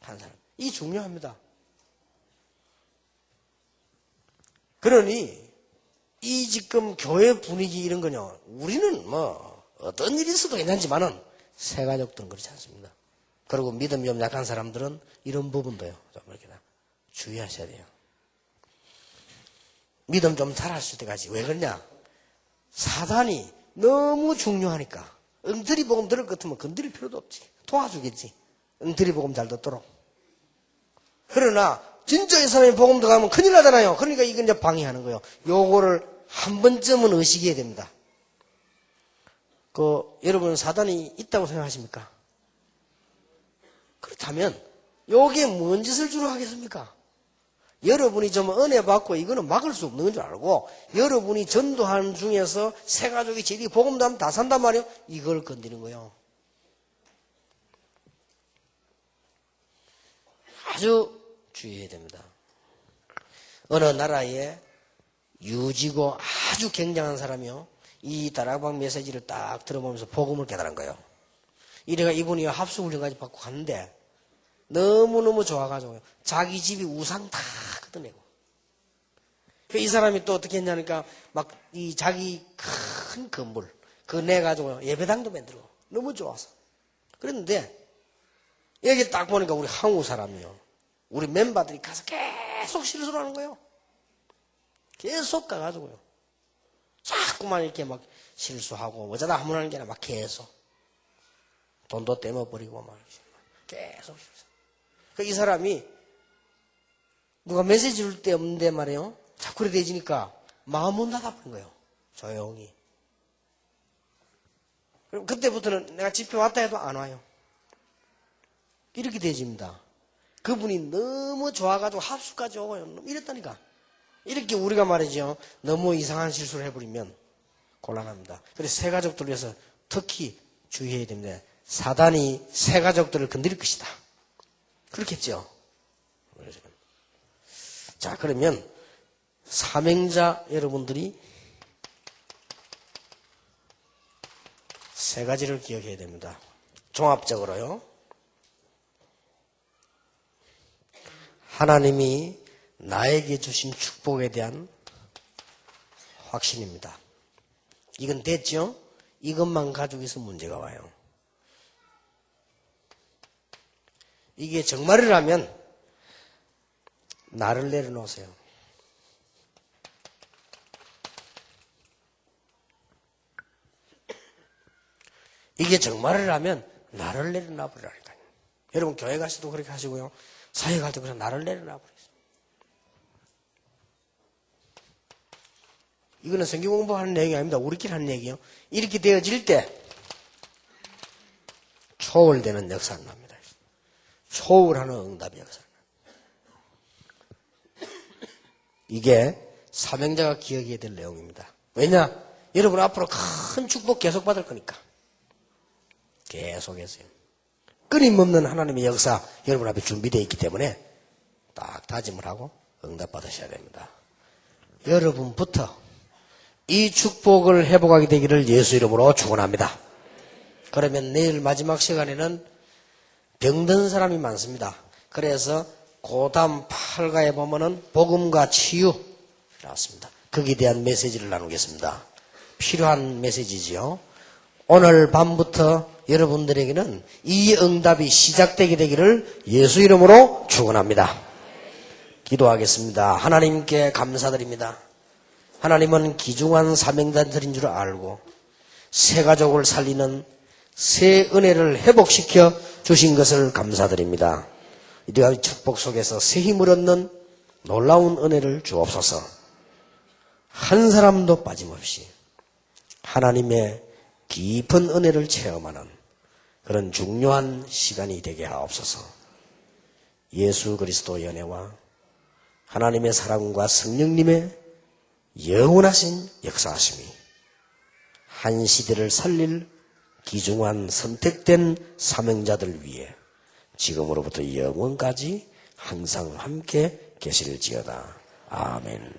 한 사람. 이 중요합니다. 그러니 이 지금 교회 분위기 이런 거요. 우리는 뭐 어떤 일이 있어도 괜찮지만은 새 가족들은 그렇지 않습니다. 그리고 믿음이 좀 약한 사람들은 이런 부분도요. 좀 이렇게 주의하셔야 돼요. 믿음 좀 잘할 때까지. 왜 그러냐? 사단이 너무 중요하니까. 엉터리 복음 들을 것 같으면 건드릴 필요도 없지. 도와주겠지. 엉터리 복음 잘 듣도록. 그러나 진짜 이 사람이 복음 들어가면 큰일 나잖아요. 그러니까 이건 이제 방해하는 거예요. 요거를 한 번쯤은 의식해야 됩니다. 여러분 사단이 있다고 생각하십니까? 그렇다면 요게 뭔 짓을 주로 하겠습니까? 여러분이 좀 은혜 받고 이거는 막을 수 없는 줄 알고 여러분이 전도하는 중에서 새 가족이 제리 복음도 하면 다 산단 말이에요. 이걸 건드리는 거예요. 아주 주의해야 됩니다. 어느 나라에 유지고 아주 굉장한 사람이요. 이 다락방 메시지를 딱 들어보면서 복음을 깨달은 거예요. 이래가 이분이 합숙훈련까지 받고 갔는데 너무너무 좋아가지고 자기 집이 우상 다 걷어내고 이 사람이 또 어떻게 했냐니까 막 이 자기 큰 건물 그거 내가지고 예배당도 만들고 너무 좋아서 그랬는데 여기 딱 보니까 우리 한국 사람이요. 우리 멤버들이 가서 계속 실수를 하는 거예요. 계속 가가지고요. 자꾸만 이렇게 막 실수하고 어쩌다 한 번 하는 게 아니라 막 계속 돈도 떼어버리고 막 계속 실수. 이 사람이 누가 메시지 줄 때 없는데 말이에요. 자꾸 그래 되지니까 마음은 닫아버린 거예요. 조용히. 그럼 그때부터는 내가 집회 왔다 해도 안 와요. 이렇게 되집니다. 그분이 너무 좋아가지고 합숙까지 오고요. 이랬다니까. 이렇게 우리가 말이죠. 너무 이상한 실수를 해버리면 곤란합니다. 그래서 새 가족들을 위해서 특히 주의해야 됩니다. 사단이 새 가족들을 건드릴 것이다. 그렇겠죠. 자, 그러면 사명자 여러분들이 세 가지를 기억해야 됩니다. 종합적으로요. 하나님이 나에게 주신 축복에 대한 확신입니다. 이건 됐죠? 이것만 가지고 있으면 문제가 와요. 이게 정말이라면 나를 내려놓으세요. 이게 정말이라면 나를 내려놔 버리라니까요. 여러분 교회 가서도 그렇게 하시고요. 사회 갈 때 그냥 나를 내려놔 버리세요. 이거는 성경 공부하는 내용이 아닙니다. 우리끼리 하는 얘기예요. 이렇게 되어질 때 초월되는 역사가 납니다. 초월하는 응답의 역사가 납니다. 이게 사명자가 기억해야 될 내용입니다. 왜냐? 여러분 앞으로 큰 축복 계속 받을 거니까. 계속해서요. 끊임없는 하나님의 역사 여러분 앞에 준비되어 있기 때문에 딱 다짐을 하고 응답 받으셔야 됩니다. 여러분부터 이 축복을 회복하게 되기를 예수 이름으로 축원합니다. 그러면 내일 마지막 시간에는 병든 사람이 많습니다. 그래서 고담 8가에 보면은 복음과 치유 나왔습니다. 거기에 대한 메시지를 나누겠습니다. 필요한 메시지지요. 오늘 밤부터 여러분들에게는 이 응답이 시작되게 되기를 예수 이름으로 축원합니다. 기도하겠습니다. 하나님께 감사드립니다. 하나님은 귀중한 사명자들인 줄 알고 새 가족을 살리는 새 은혜를 회복시켜 주신 것을 감사드립니다. 이러한 축복 속에서 새 힘을 얻는 놀라운 은혜를 주옵소서. 한 사람도 빠짐없이 하나님의 깊은 은혜를 체험하는 그런 중요한 시간이 되게 하옵소서. 예수 그리스도의 은혜와 하나님의 사랑과 성령님의 영원하신 역사하심이 한 시대를 살릴 귀중한 선택된 사명자들 위해 지금으로부터 영원까지 항상 함께 계실지어다. 아멘.